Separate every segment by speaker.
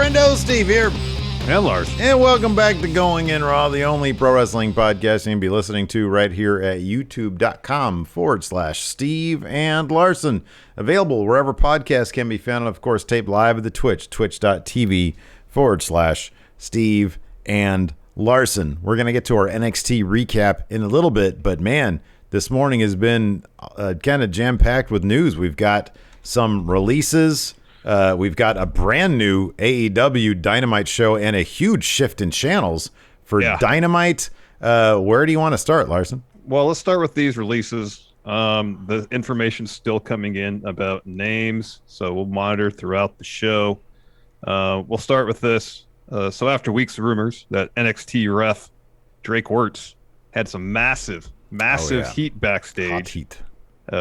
Speaker 1: Friendo, Steve here.
Speaker 2: And Larson.
Speaker 1: And welcome back to Going In Raw, the only pro wrestling podcast you can be listening to right here at youtube.com/Steve and Larson. Available wherever podcasts can be found, and of course, taped live at the twitch.tv/Steve and Larson. We're going to get to our NXT recap in a little bit, but man, this morning has been kind of jam-packed with news. We've got some releases. We've got a brand new AEW Dynamite show and a huge shift in channels for Dynamite. Where do you want to start, Larson?
Speaker 2: Well, let's start with these releases. The information's still coming in about names, so we'll monitor throughout the show. We'll start with this. So after weeks of rumors that NXT ref Drake Wuertz had some massive heat backstage,
Speaker 1: Hot heat.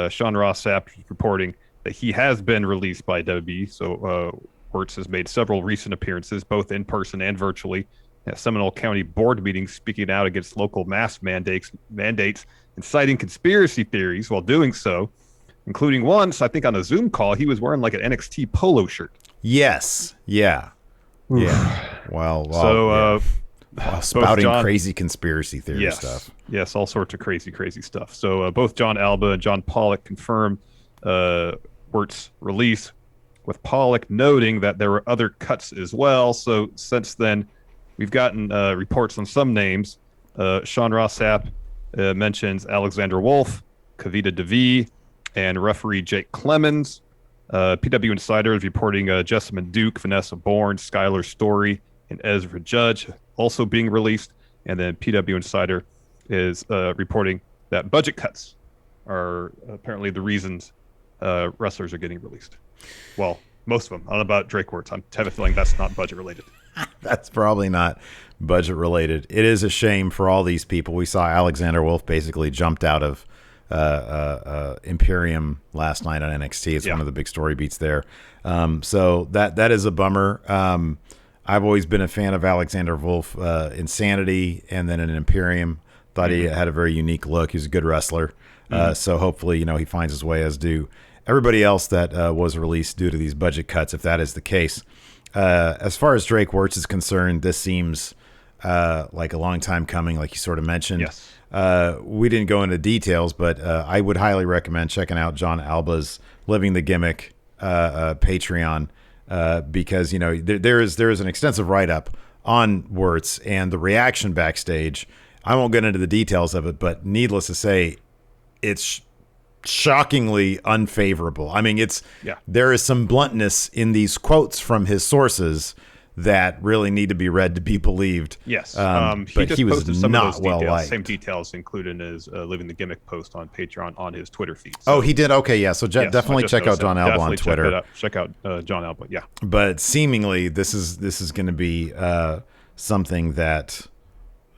Speaker 2: Sean Ross Sapp reporting that he has been released by WWE. So Wuertz has made several recent appearances, both in person and virtually, at Seminole County board meetings, speaking out against local mask mandates, and citing conspiracy theories while doing so, including once, I think on a Zoom call, he was wearing like an NXT polo shirt.
Speaker 1: Yes. Yeah.
Speaker 2: Oof.
Speaker 1: Yeah. Well,
Speaker 2: so
Speaker 1: spouting crazy conspiracy theory stuff.
Speaker 2: Yes, all sorts of crazy stuff. So both John Alba and John Pollock confirmed Wuertz release, with Pollock noting that there were other cuts as well. So since then, we've gotten reports on some names. Sean Ross Sapp mentions Alexander Wolfe, Kavita Devi, and referee Jake Clemens. PW Insider is reporting Jessamine Duke, Vanessa Bourne, Skylar Story, and Ezra Judge also being released. And then PW Insider is reporting that budget cuts are apparently the reasons wrestlers are getting released. Well, most of them. I don't know about Drake Wuertz. I have a feeling that's not budget related.
Speaker 1: That's probably not budget related. It is a shame for all these people. We saw Alexander Wolfe basically jumped out of Imperium last night on NXT. It's one of the big story beats there. So that is a bummer. I've always been a fan of Alexander Wolfe, Insanity, and then in Imperium. Thought he had a very unique look. He was a good wrestler. So hopefully, he finds his way, as do everybody else that was released due to these budget cuts, if that is the case. As far as Drake Wuertz is concerned, this seems like a long time coming, like you sort of mentioned.
Speaker 2: Yes.
Speaker 1: We didn't go into details, but I would highly recommend checking out John Alba's Living the Gimmick Patreon, because there is an extensive write-up on Wuertz and the reaction backstage. I won't get into the details of it, but needless to say, it's shockingly unfavorable. I mean, there is some bluntness in these quotes from his sources that really need to be read to be believed.
Speaker 2: Yes.
Speaker 1: But he was not well liked.
Speaker 2: Same details included in his Living the Gimmick post on Patreon on his Twitter feed. So,
Speaker 1: oh, he did? Okay, yeah. So definitely check out John Alba on Twitter.
Speaker 2: Check out John Alba, yeah.
Speaker 1: But seemingly this is going to be something that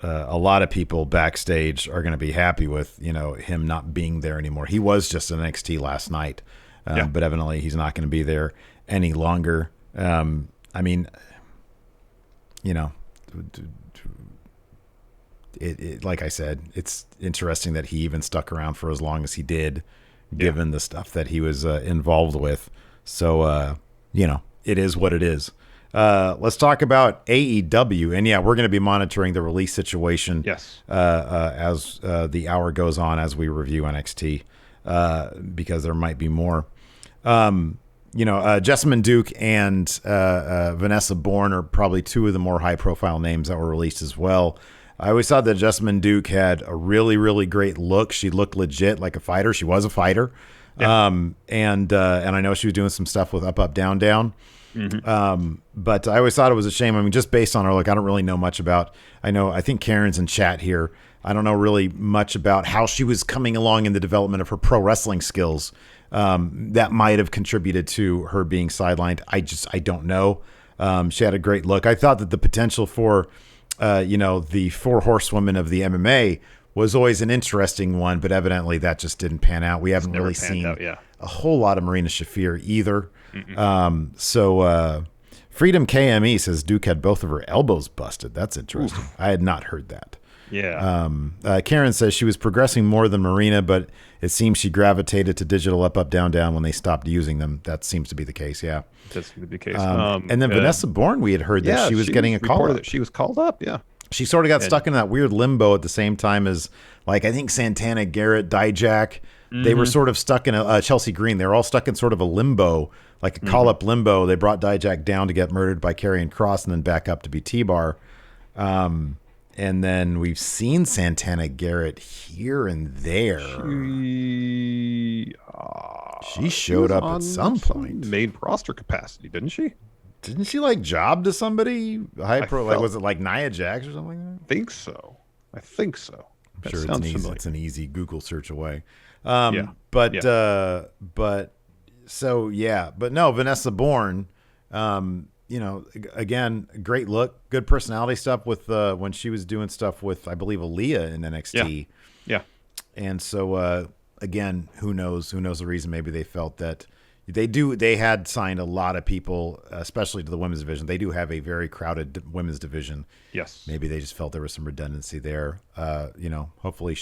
Speaker 1: a lot of people backstage are going to be happy with, him not being there anymore. He was just in NXT last night, but evidently he's not going to be there any longer. I mean, it like I said, it's interesting that he even stuck around for as long as he did, given the stuff that he was involved with. So, it is what it is. Let's talk about AEW, and we're going to be monitoring the release situation.
Speaker 2: Yes.
Speaker 1: As the hour goes on, as we review NXT, because there might be more. Jessamine Duke and Vanessa Bourne are probably two of the more high-profile names that were released as well. I always thought that Jessamine Duke had a really, really great look. She looked legit like a fighter. She was a fighter. Yeah. And I know she was doing some stuff with Up, Down, Down. Mm-hmm. But I always thought it was a shame. I mean, just based on her look, I don't really know much about. I think Karen's in chat here. I don't know really much about how she was coming along in the development of her pro wrestling skills. That might have contributed to her being sidelined. I don't know. She had a great look. I thought that the potential for, the four horsewomen of the MMA was always an interesting one, but evidently that just didn't pan out. We haven't really seen a whole lot of Marina Shafir either. So Freedom KME says Duke had both of her elbows busted. That's interesting. Oof. I had not heard that.
Speaker 2: Yeah.
Speaker 1: Karen says she was progressing more than Marina, but it seems she gravitated to digital up, down, down when they stopped using them. That seems to be the case. Yeah.
Speaker 2: That seems to be the case.
Speaker 1: And then Vanessa Bourne, we had heard that she was getting a call up.
Speaker 2: That she was called up. Yeah.
Speaker 1: She sort of got stuck in that weird limbo at the same time as, like, I think Santana, Garrett, Dijak. They were sort of stuck in a Chelsea Green. They were all stuck in sort of a limbo, like a call-up limbo. They brought Dijak down to get murdered by Karrion Kross and then back up to be T-Bar. And then we've seen Santana Garrett here and there. She showed up at some point.
Speaker 2: Main roster capacity, didn't she?
Speaker 1: Didn't she like job to somebody? Like was it like Nia Jax or something like that?
Speaker 2: I think so.
Speaker 1: I'm sure it's an easy Google search away.
Speaker 2: But
Speaker 1: no, Vanessa Bourne, again, great look, good personality stuff with when she was doing stuff with, I believe, Aliyah in NXT.
Speaker 2: Yeah.
Speaker 1: And so again, who knows the reason. Maybe they felt that they had signed a lot of people, especially to the women's division. They do have a very crowded women's division.
Speaker 2: Yes.
Speaker 1: Maybe they just felt there was some redundancy there. Hopefully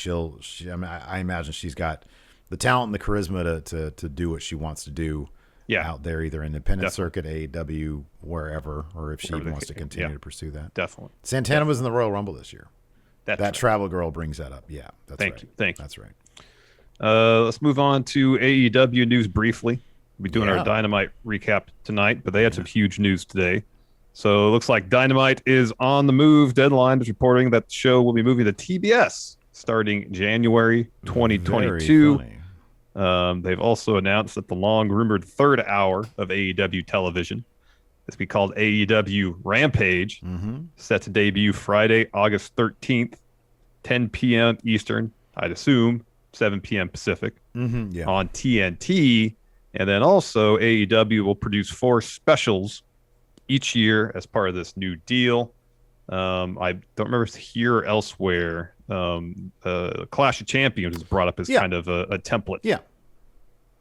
Speaker 1: I imagine she's got the talent and the charisma to do what she wants to do out there, either independent circuit, AEW, wherever, or if she even wants to continue to pursue that.
Speaker 2: Definitely.
Speaker 1: Santana was in the Royal Rumble this year.
Speaker 2: That
Speaker 1: right. Travel Girl brings that up. Yeah.
Speaker 2: Thank you.
Speaker 1: That's right.
Speaker 2: Let's move on to AEW news briefly. We'll be doing our Dynamite recap tonight, but they had some huge news today. So it looks like Dynamite is on the move. Deadline is reporting that the show will be moving to TBS starting January 2022. They've also announced that the long-rumored third hour of AEW television is to be called AEW Rampage, set to debut Friday, August 13th, 10 p.m. Eastern, I'd assume 7 p.m. Pacific, on TNT. And then also AEW will produce 4 specials each year as part of this new deal. I don't remember if here or elsewhere. Clash of Champions is brought up as kind of a template.
Speaker 1: Yeah.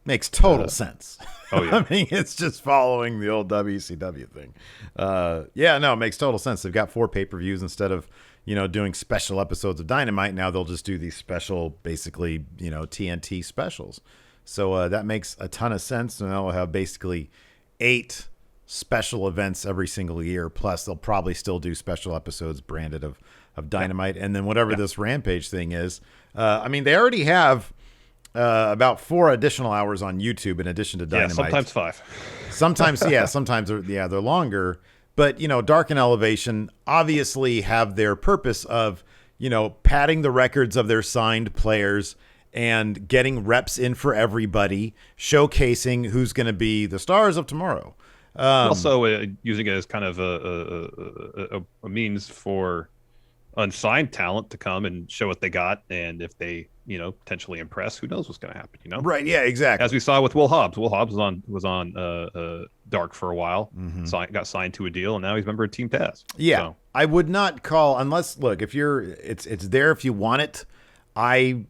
Speaker 1: Makes total sense.
Speaker 2: Oh, yeah.
Speaker 1: I mean, it's just following the old WCW thing. It makes total sense. They've got 4 pay-per-views instead of, doing special episodes of Dynamite. Now they'll just do these special, basically, TNT specials. So that makes a ton of sense. And they'll have basically 8 special events every single year. Plus, they'll probably still do special episodes branded of Dynamite. And then whatever this Rampage thing is. They already have about 4 additional hours on YouTube in addition to Dynamite.
Speaker 2: Yeah, sometimes 5.
Speaker 1: Sometimes they're longer. But, Dark and Elevation obviously have their purpose of, padding the records of their signed players and getting reps in for everybody, showcasing who's going to be the stars of tomorrow.
Speaker 2: Also using it as kind of a means for unsigned talent to come and show what they got, and if they potentially impress, who knows what's going to happen,
Speaker 1: Right, yeah, exactly.
Speaker 2: As we saw with Will Hobbs. Will Hobbs was on Dark for a while, got signed to a deal, and now he's a member of Team Taz.
Speaker 1: Yeah,
Speaker 2: so.
Speaker 1: I would not call, unless, look, if it's there if you want it. I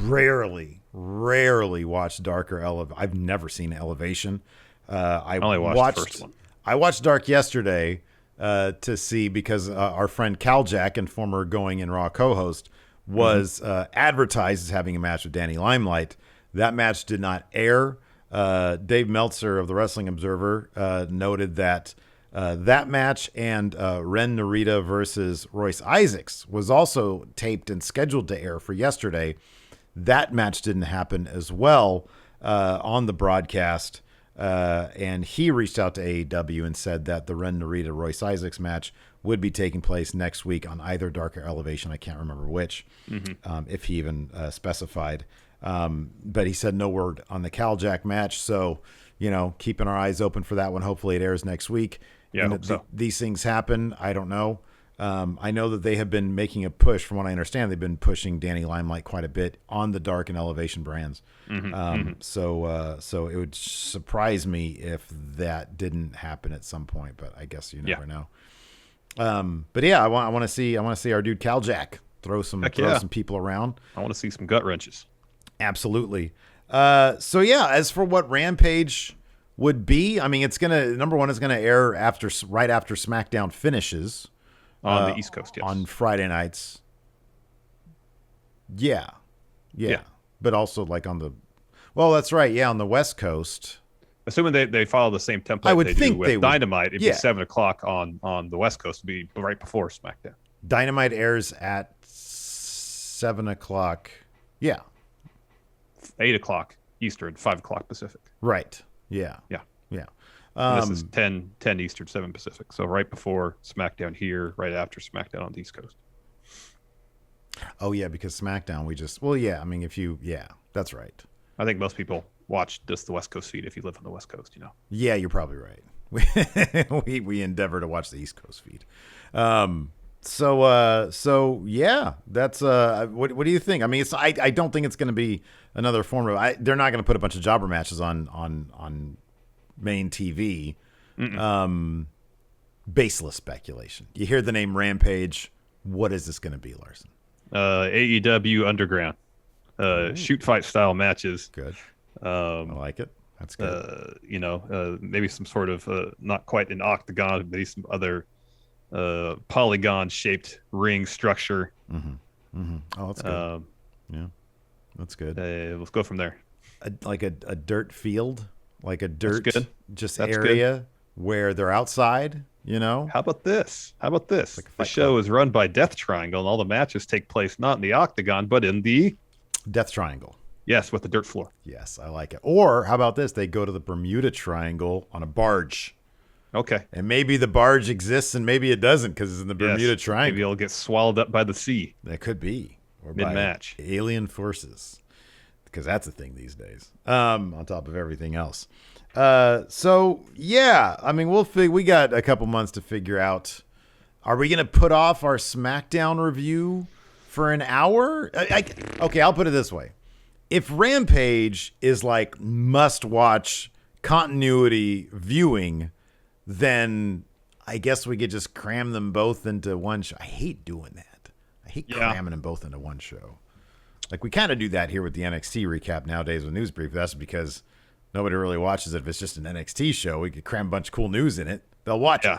Speaker 1: rarely watch Dark or Elevation. I've never seen Elevation. I only watched the first one. I watched Dark yesterday to see, because our friend Cal Jack and former Going in Raw co-host was advertised as having a match with Danny Limelight. That match did not air. Dave Meltzer of the Wrestling Observer noted that that match and Ren Narita versus Royce Isaacs was also taped and scheduled to air for yesterday. That match didn't happen as well on the broadcast. And he reached out to AEW and said that the Ren Narita Royce Isaacs match would be taking place next week on either Dark or Elevation. I can't remember which, if he even specified. But he said no word on the Cal Jack match. So, keeping our eyes open for that one. Hopefully it airs next week.
Speaker 2: Yeah, I hope so.
Speaker 1: These things happen. I don't know. I know that they have been making a push. From what I understand, they've been pushing Danny Limelight quite a bit on the Dark and Elevation brands. So it would surprise me if that didn't happen at some point. But I guess you never know. But yeah, I want to see our dude Cal Jack throw some people around.
Speaker 2: I want to see some gut wrenches.
Speaker 1: Absolutely. So yeah, as for what Rampage would be, it's number one is gonna air right after SmackDown finishes.
Speaker 2: On the East Coast, yes.
Speaker 1: On Friday nights. Yeah. But also like on the, well, that's right. Yeah, on the West Coast.
Speaker 2: Assuming they follow the same template
Speaker 1: I would
Speaker 2: they
Speaker 1: think
Speaker 2: do with
Speaker 1: they would.
Speaker 2: Dynamite, it'd
Speaker 1: Yeah.
Speaker 2: be 7 o'clock on the West Coast. It'd be right before SmackDown.
Speaker 1: Dynamite airs at 7 o'clock. Yeah.
Speaker 2: 8 o'clock Eastern, 5 o'clock Pacific.
Speaker 1: Right. Yeah.
Speaker 2: Yeah.
Speaker 1: Yeah.
Speaker 2: This is 10 Eastern, 7 Pacific. So right before SmackDown here, right after SmackDown on the East Coast.
Speaker 1: Oh, yeah, because SmackDown, I mean, that's right.
Speaker 2: I think most people watch just the West Coast feed if you live on the West Coast,
Speaker 1: Yeah, you're probably right. We endeavor to watch the East Coast feed. So yeah, that's what do you think? I mean, I don't think it's going to be another form of. They're not going to put a bunch of jobber matches on main TV. Baseless speculation. You hear the name Rampage. What is this going to be, Larson?
Speaker 2: AEW Underground, shoot fight style matches.
Speaker 1: Good. I like it. That's good.
Speaker 2: Maybe some sort of not quite an octagon, maybe some other polygon shaped ring structure.
Speaker 1: Oh, that's good. Yeah, that's good.
Speaker 2: Let's go from there.
Speaker 1: Like a dirt field, like a dirt
Speaker 2: That's
Speaker 1: area
Speaker 2: good.
Speaker 1: where they're outside.
Speaker 2: How about this?
Speaker 1: Like
Speaker 2: The show is run by Death Triangle, and all the matches take place not in the octagon, but in the
Speaker 1: Death Triangle.
Speaker 2: Yes, with the dirt floor.
Speaker 1: Yes, I like it. Or how about this? They go to the Bermuda Triangle on a barge.
Speaker 2: Okay.
Speaker 1: And maybe the barge exists and maybe it doesn't because it's in the Bermuda Triangle.
Speaker 2: Maybe it'll get swallowed up by the sea.
Speaker 1: That could be. Or
Speaker 2: mid-match.
Speaker 1: by alien forces. Because that's a thing these days. On top of everything else. So, yeah. I mean, we got a couple months to figure out. Are we going to put off our SmackDown review for an hour? Okay, I'll put it this way. If Rampage is like must-watch continuity viewing, then I guess we could just cram them both into one show. I hate doing that. I hate cramming them both into one show. Like we kind of do that here with the NXT recap nowadays with News Brief. That's because nobody really watches it. If it's just an NXT show, we could cram a bunch of cool news in it. They'll watch it.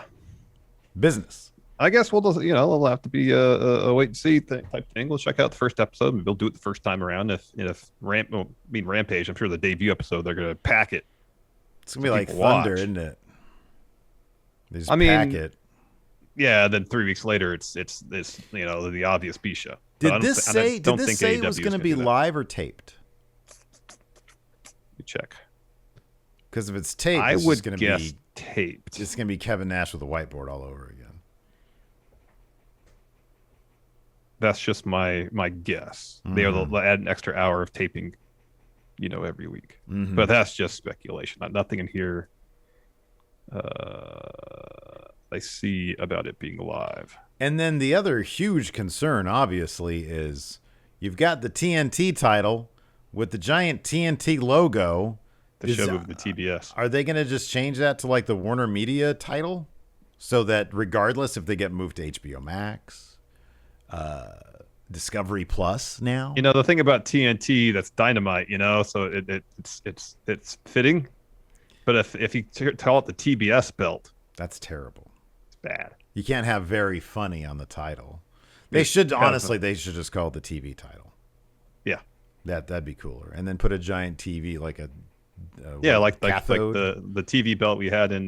Speaker 1: Business.
Speaker 2: I guess we'll just, it'll have to be a wait and see type thing. We'll check out the first episode. Maybe we'll do it the first time around. If Rampage, I'm sure the debut episode, they're going to pack it.
Speaker 1: It's going to be like Thunder, isn't it? They just pack it.
Speaker 2: Yeah, then 3 weeks later, it's the obvious B show.
Speaker 1: Did this say it was going to be live or taped?
Speaker 2: Let me check.
Speaker 1: Because if it's taped,
Speaker 2: I would guess taped.
Speaker 1: It's going to be Kevin Nash with a whiteboard all over again.
Speaker 2: That's just my guess. They'll add an extra hour of taping, every week. But that's just speculation. Nothing in here I see about it being live.
Speaker 1: And then the other huge concern, obviously, is you've got the TNT title with the giant TNT logo.
Speaker 2: The show moved to TBS.
Speaker 1: Are they going to just change that to like the Warner Media title? So that regardless if they get moved to HBO Max, Discovery Plus now?
Speaker 2: The thing about TNT, that's Dynamite, so it's fitting. But if you call it the TBS belt,
Speaker 1: that's terrible.
Speaker 2: It's bad.
Speaker 1: You can't have very funny on the title. They should just call it the TV title.
Speaker 2: Yeah.
Speaker 1: That'd be cooler. And then put a giant TV like a
Speaker 2: like the TV belt we had in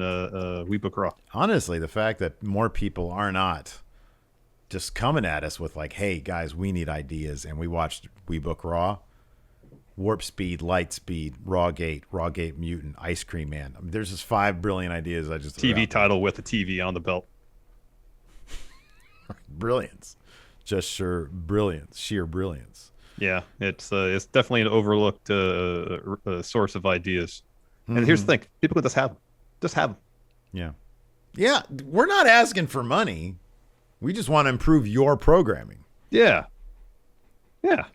Speaker 2: We Book Raw.
Speaker 1: Honestly, the fact that more people are not just coming at us with like, hey guys, we need ideas, and we watched We Book Raw, Warp Speed, Light Speed, Rawgate Mutant, Ice Cream Man. I mean, there's just 5 brilliant ideas. I just
Speaker 2: TV title with a TV on the belt.
Speaker 1: Brilliance, just sheer brilliance.
Speaker 2: Yeah, it's definitely an overlooked source of ideas. And here's the thing: people could just have them.
Speaker 1: Yeah. We're not asking for money. We just want to improve your programming.
Speaker 2: Yeah. So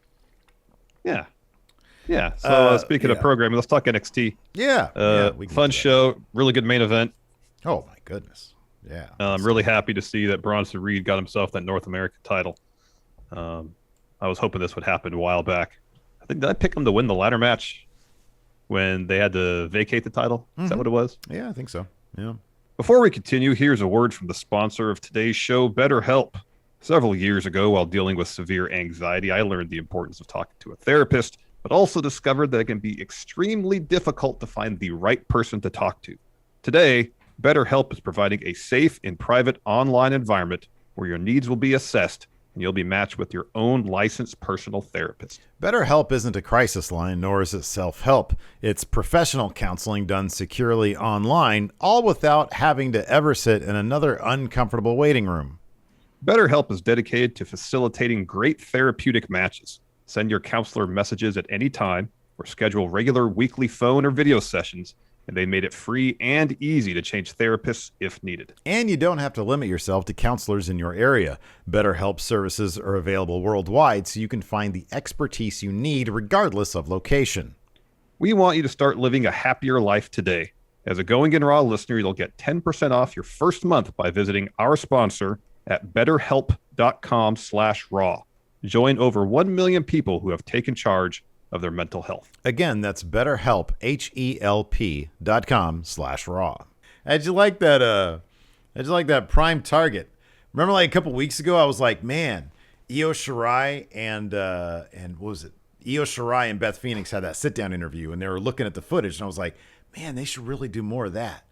Speaker 2: speaking of programming, let's talk NXT. Fun show, really good main event.
Speaker 1: Oh my goodness. Yeah.
Speaker 2: I'm really happy to see that Bronson Reed got himself that North American title. I was hoping this would happen a while back. Did I pick him to win the ladder match when they had to vacate the title? Is that what it was?
Speaker 1: Yeah, I think so. Yeah.
Speaker 2: Before we continue, here's a word from the sponsor of today's show, BetterHelp. Several years ago, while dealing with severe anxiety, I learned the importance of talking to a therapist, but also discovered that it can be extremely difficult to find the right person to talk to. Today, BetterHelp is providing a safe and private online environment where your needs will be assessed and you'll be matched with your own licensed personal therapist.
Speaker 1: BetterHelp isn't a crisis line, nor is it self-help. It's professional counseling done securely online, all without having to ever sit in another uncomfortable waiting room.
Speaker 2: BetterHelp is dedicated to facilitating great therapeutic matches. Send your counselor messages at any time or schedule regular weekly phone or video sessions, and they made it free and easy to change therapists if needed.
Speaker 1: And you don't have to limit yourself to counselors in your area. BetterHelp services are available worldwide, so you can find the expertise you need regardless of location.
Speaker 2: We want you to start living a happier life today. As a Going In Raw listener, you'll get 10% off your first month by visiting our sponsor at betterhelp.com/raw. Join over 1 million people who have taken charge of their mental health.
Speaker 1: Again, that's BetterHelp, HELP.com/raw. How'd you like that Prime Target? Remember, like a couple weeks ago, I was like, man, Io Shirai and what was it? Io Shirai and Beth Phoenix had that sit-down interview, and they were looking at the footage, and I was like, man, they should really do more of that.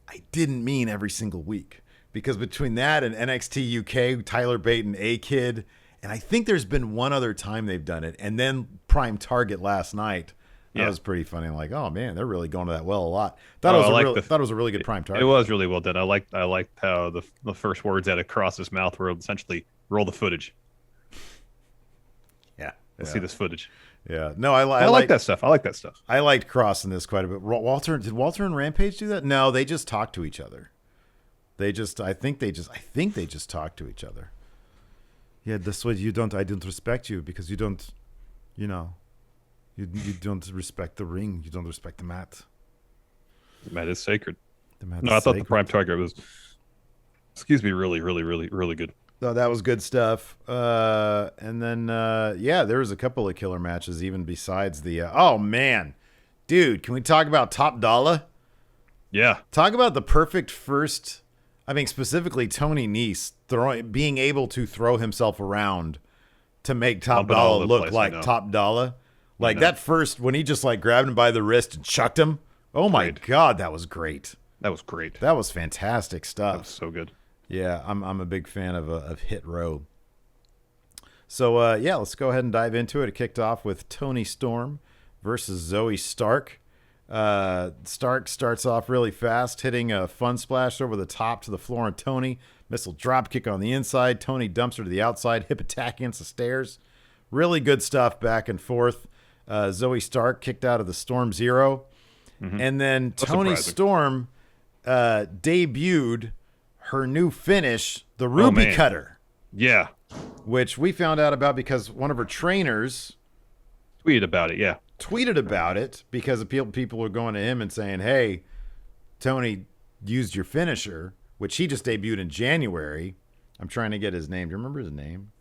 Speaker 1: I didn't mean every single week, because between that and NXT UK, Tyler Bate and A-Kid, and I think there's been one other time they've done it, and then Prime Target last night. That was pretty funny. I'm like, oh man, they're really going to that well a lot. Thought it was a really good Prime Target.
Speaker 2: It was really well done. I liked how the first words out across his mouth were essentially "roll the footage."
Speaker 1: Yeah,
Speaker 2: let's see this footage.
Speaker 1: Yeah, no,
Speaker 2: I like that stuff. I like that stuff.
Speaker 1: I liked Cross in this quite a bit. Did Walter and Rampage do that? No, they just talked to each other. I think they just talked to each other. Yeah, that's what I don't respect you because you don't, you don't respect the ring. You don't respect the mat.
Speaker 2: The mat is sacred.
Speaker 1: I
Speaker 2: thought the Prime Target was, really, really, really, really good.
Speaker 1: So that was good stuff. And then, there was a couple of killer matches even besides the, oh man, dude, can we talk about Top Dollar?
Speaker 2: Yeah.
Speaker 1: Talk about the perfect first. I mean, specifically Tony Nese being able to throw himself around to make Top Dollar look like Top Dollar. Like that first, when he just like grabbed him by the wrist and chucked him. Oh my God, that was great.
Speaker 2: That was great.
Speaker 1: That was fantastic stuff.
Speaker 2: That was so good.
Speaker 1: Yeah, I'm a big fan of Hit Row. So, let's go ahead and dive into it. It kicked off with Toni Storm versus Zoe Stark. Stark starts off really fast, hitting a fun splash over the top to the floor on Toni. Missile drop kick on the inside. Toni dumps her to the outside. Hip attack against the stairs. Really good stuff back and forth. Zoe Stark kicked out of the Storm Zero. Mm-hmm. And then Toni Storm debuted her new finish, the Ruby Cutter.
Speaker 2: Yeah.
Speaker 1: Which we found out about because one of her trainers
Speaker 2: tweeted about it, yeah.
Speaker 1: Tweeted about it because people were going to him and saying, hey, Toni used your finisher, which he just debuted in January. I'm trying to get his name. Do you remember his name?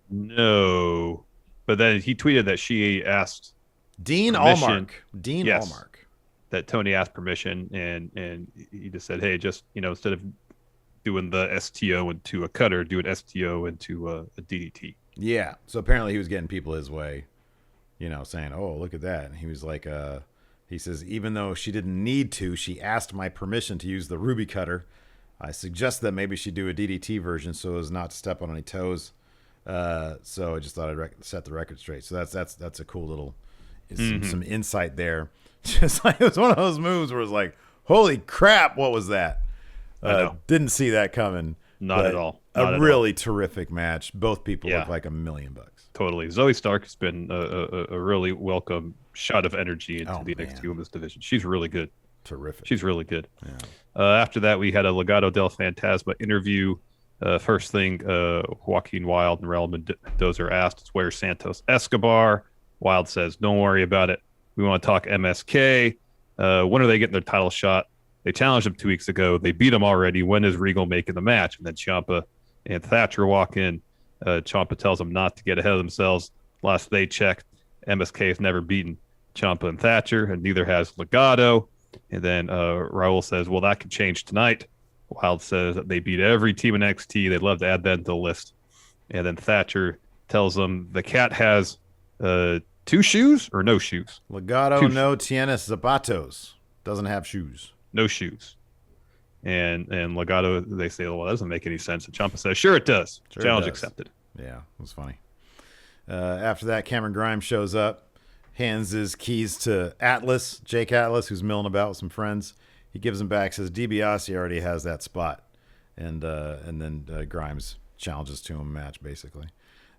Speaker 2: No. But then he tweeted that she asked
Speaker 1: Dain
Speaker 2: permission.
Speaker 1: Allmark.
Speaker 2: That Toni asked permission, and he just said, hey, just, instead of doing the STO into a cutter, do an STO into a DDT.
Speaker 1: Yeah. So apparently he was getting people his way. Saying, oh, look at that. And he was like, he says, even though she didn't need to, she asked my permission to use the Ruby Cutter. I suggest that maybe she do a DDT version so as not to step on any toes. So I just thought I'd set the record straight. So that's a cool little, some insight there. Just like it was one of those moves where it was like, holy crap, what was that? Didn't see that coming.
Speaker 2: Not at all.
Speaker 1: A really terrific match. Both people look like $1 million.
Speaker 2: Totally. Zoe Stark has been a really welcome shot of energy into the NXT Women's division. She's really good.
Speaker 1: Terrific.
Speaker 2: She's really good.
Speaker 1: Yeah.
Speaker 2: After that, we had a Legado del Fantasma interview. First thing, Joaquin Wilde and Raul Mendoza asked, where's Santos Escobar? Wilde says, don't worry about it. We want to talk MSK. When are they getting their title shot? They challenged him 2 weeks ago. They beat him already. When is Regal making the match? And then Ciampa and Thatcher walk in. Ciampa tells them not to get ahead of themselves. Last they checked, MSK has never beaten Ciampa and Thatcher, and neither has Legado. And then Raul says, well, that could change tonight. Wilde says that they beat every team in NXT. They'd love to add that to the list. And then Thatcher tells them the cat has 2 shoes or no shoes.
Speaker 1: Legado no tienes zapatos. Doesn't have shoes.
Speaker 2: No shoes. And Legado, they say, well, that doesn't make any sense. And Ciampa says, sure it does.
Speaker 1: Sure
Speaker 2: Challenge
Speaker 1: it does.
Speaker 2: accepted.
Speaker 1: Yeah, it was funny. After that, Cameron Grimes shows up, hands his keys to Atlas, Jake Atlas, who's milling about with some friends. He gives them back, says DiBiase already has that spot. And then Grimes challenges to him match, basically.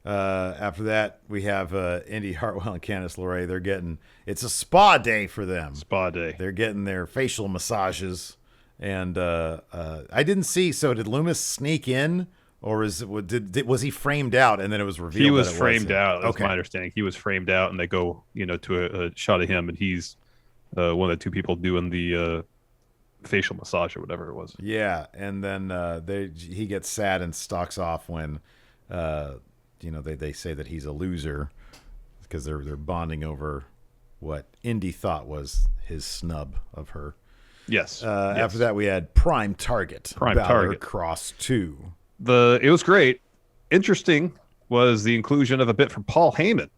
Speaker 1: After that, we have Indy Hartwell and Candice LeRae. It's a spa day for them.
Speaker 2: Spa day.
Speaker 1: They're getting their facial massages. And I didn't see, so did Loomis sneak in? Or was he framed out and then it was revealed?
Speaker 2: He was
Speaker 1: that it
Speaker 2: framed out. That's
Speaker 1: okay.
Speaker 2: my understanding. He was framed out, and they go, to a shot of him, and he's one of the 2 people doing the facial massage or whatever it was.
Speaker 1: Yeah, and then he gets sad and stalks off when they say that he's a loser because they're bonding over what Indy thought was his snub of her.
Speaker 2: Yes.
Speaker 1: After that, we had Prime Target. Balor Cross 2.
Speaker 2: It was great. Interesting was the inclusion of a bit from Paul Heyman.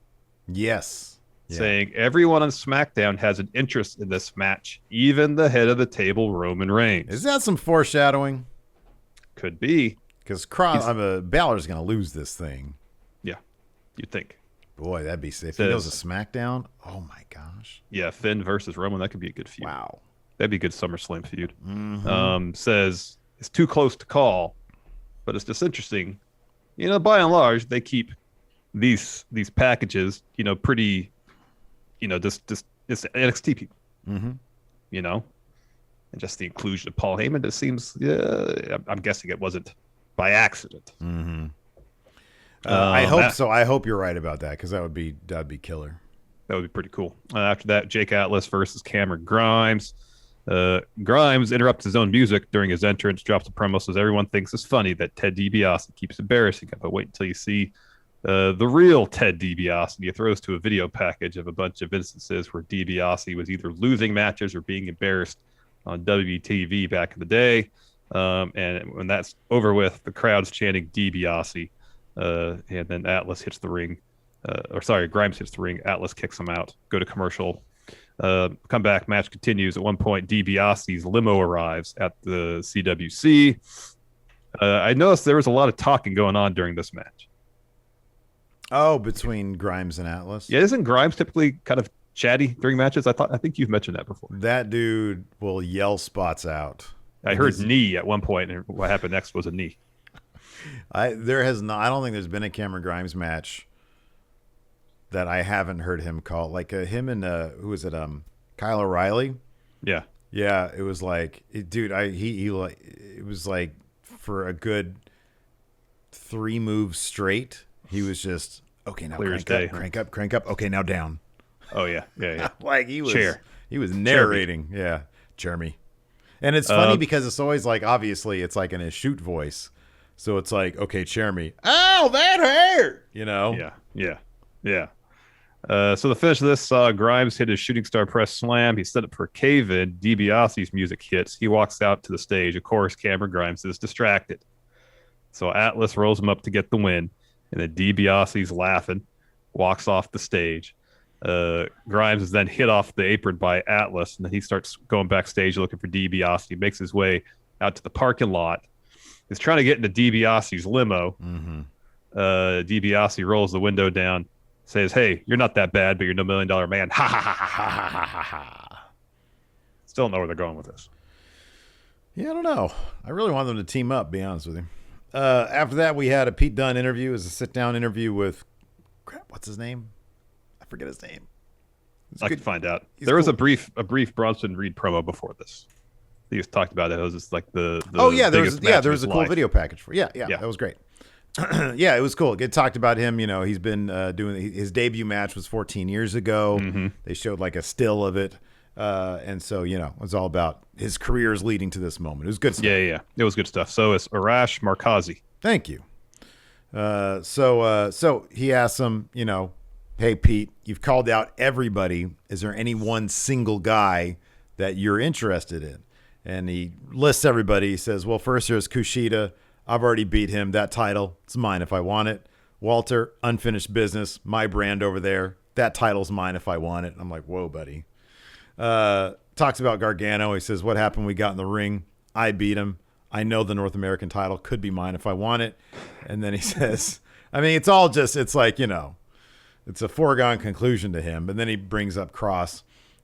Speaker 1: Yes. Yeah.
Speaker 2: Saying everyone on SmackDown has an interest in this match, even the head of the table, Roman Reigns.
Speaker 1: Is that some foreshadowing?
Speaker 2: Could be.
Speaker 1: Because Balor's going to lose this thing.
Speaker 2: Yeah, you'd think.
Speaker 1: Boy, that'd be sick. If he goes to SmackDown, oh my gosh.
Speaker 2: Yeah, Finn versus Roman, that could be a good feud.
Speaker 1: Wow.
Speaker 2: That'd be a good SummerSlam feud.
Speaker 1: Mm-hmm.
Speaker 2: Says it's too close to call, but it's just interesting. By and large, they keep these packages, pretty, just it's NXT people.
Speaker 1: Mm-hmm.
Speaker 2: And just the inclusion of Paul Heyman, it seems, I'm guessing it wasn't by accident.
Speaker 1: Mm-hmm. I hope so. I hope you're right about that, because that'd be killer.
Speaker 2: That would be pretty cool. After that, Jake Atlas versus Cameron Grimes. Grimes interrupts his own music during his entrance, drops a promo, says everyone thinks it's funny that Ted DiBiase keeps embarrassing him, but wait until you see the real Ted DiBiase. And he throws to a video package of a bunch of instances where DiBiase was either losing matches or being embarrassed on WTV back in the day. And when that's over with, the crowd's chanting DiBiase. And then Atlas hits the ring. Grimes hits the ring. Atlas kicks him out. Go to commercial. Come back. Match continues. At one point, DiBiase's limo arrives at the CWC. I noticed there was a lot of talking going on during this match.
Speaker 1: Oh, between Grimes and Atlas?
Speaker 2: Yeah, isn't Grimes typically kind of chatty during matches? I think you've mentioned that before.
Speaker 1: That dude will yell spots out.
Speaker 2: I heard knee at one point, and what happened next was a knee.
Speaker 1: I don't think there's been a Cameron Grimes match that I haven't heard him call. Like him and who was it? Kyle O'Reilly.
Speaker 2: Yeah.
Speaker 1: Yeah, it was like, dude, it was like for a good 3 moves straight. He was just, okay, now crank up. Okay, now down.
Speaker 2: Oh yeah.
Speaker 1: Like he was
Speaker 2: Chair.
Speaker 1: He was narrating. Yeah, Jeremy. And it's funny because it's always like, obviously it's like in his shoot voice. So it's like, okay, Jeremy. Oh, that hurt.
Speaker 2: Yeah. So the finish of this saw Grimes hit his shooting star press slam. He set up for a cave-in. DiBiase's music hits. He walks out to the stage. Of course, Cameron Grimes is distracted. So Atlas rolls him up to get the win. And then DiBiase's laughing, walks off the stage. Grimes is then hit off the apron by Atlas, and then he starts going backstage looking for DiBiase. He makes his way out to the parking lot. He's trying to get into DiBiase's limo.
Speaker 1: Mm-hmm.
Speaker 2: DiBiase rolls the window down, says, "Hey, you're not that bad, but you're no $1 million man." Ha ha ha ha ha ha ha ha. Still don't know where they're going with this.
Speaker 1: Yeah, I don't know. I really want them to team up, be honest with you. After that, we had a Pete Dunne interview. It was a sit-down interview with, what's his name? I forget his name.
Speaker 2: I could find out. There was a brief Bronson Reed promo before this. He was talked about it. It was just like the
Speaker 1: there was a cool video package for. Yeah, that was great. Yeah, it was cool. It talked about him. He's been doing his debut match was 14 years ago.
Speaker 2: Mm-hmm.
Speaker 1: They showed like a still of it, and so it was all about his careers leading to this moment. It was good stuff.
Speaker 2: Yeah, it was good stuff. So it's Arash Markazi.
Speaker 1: Thank you. So he asked him, hey Pete, you've called out everybody. Is there any one single guy that you're interested in? And he lists everybody. He says, well, first there's Kushida. I've already beat him. That title, it's mine if I want it. Walter, unfinished business. My brand over there. That title's mine if I want it. I'm like, whoa, buddy. Talks about Gargano. He says, what happened? We got in the ring. I beat him. I know the North American title could be mine if I want it. And then he says, I mean, it's all just, it's like, it's a foregone conclusion to him. But then he brings up Cross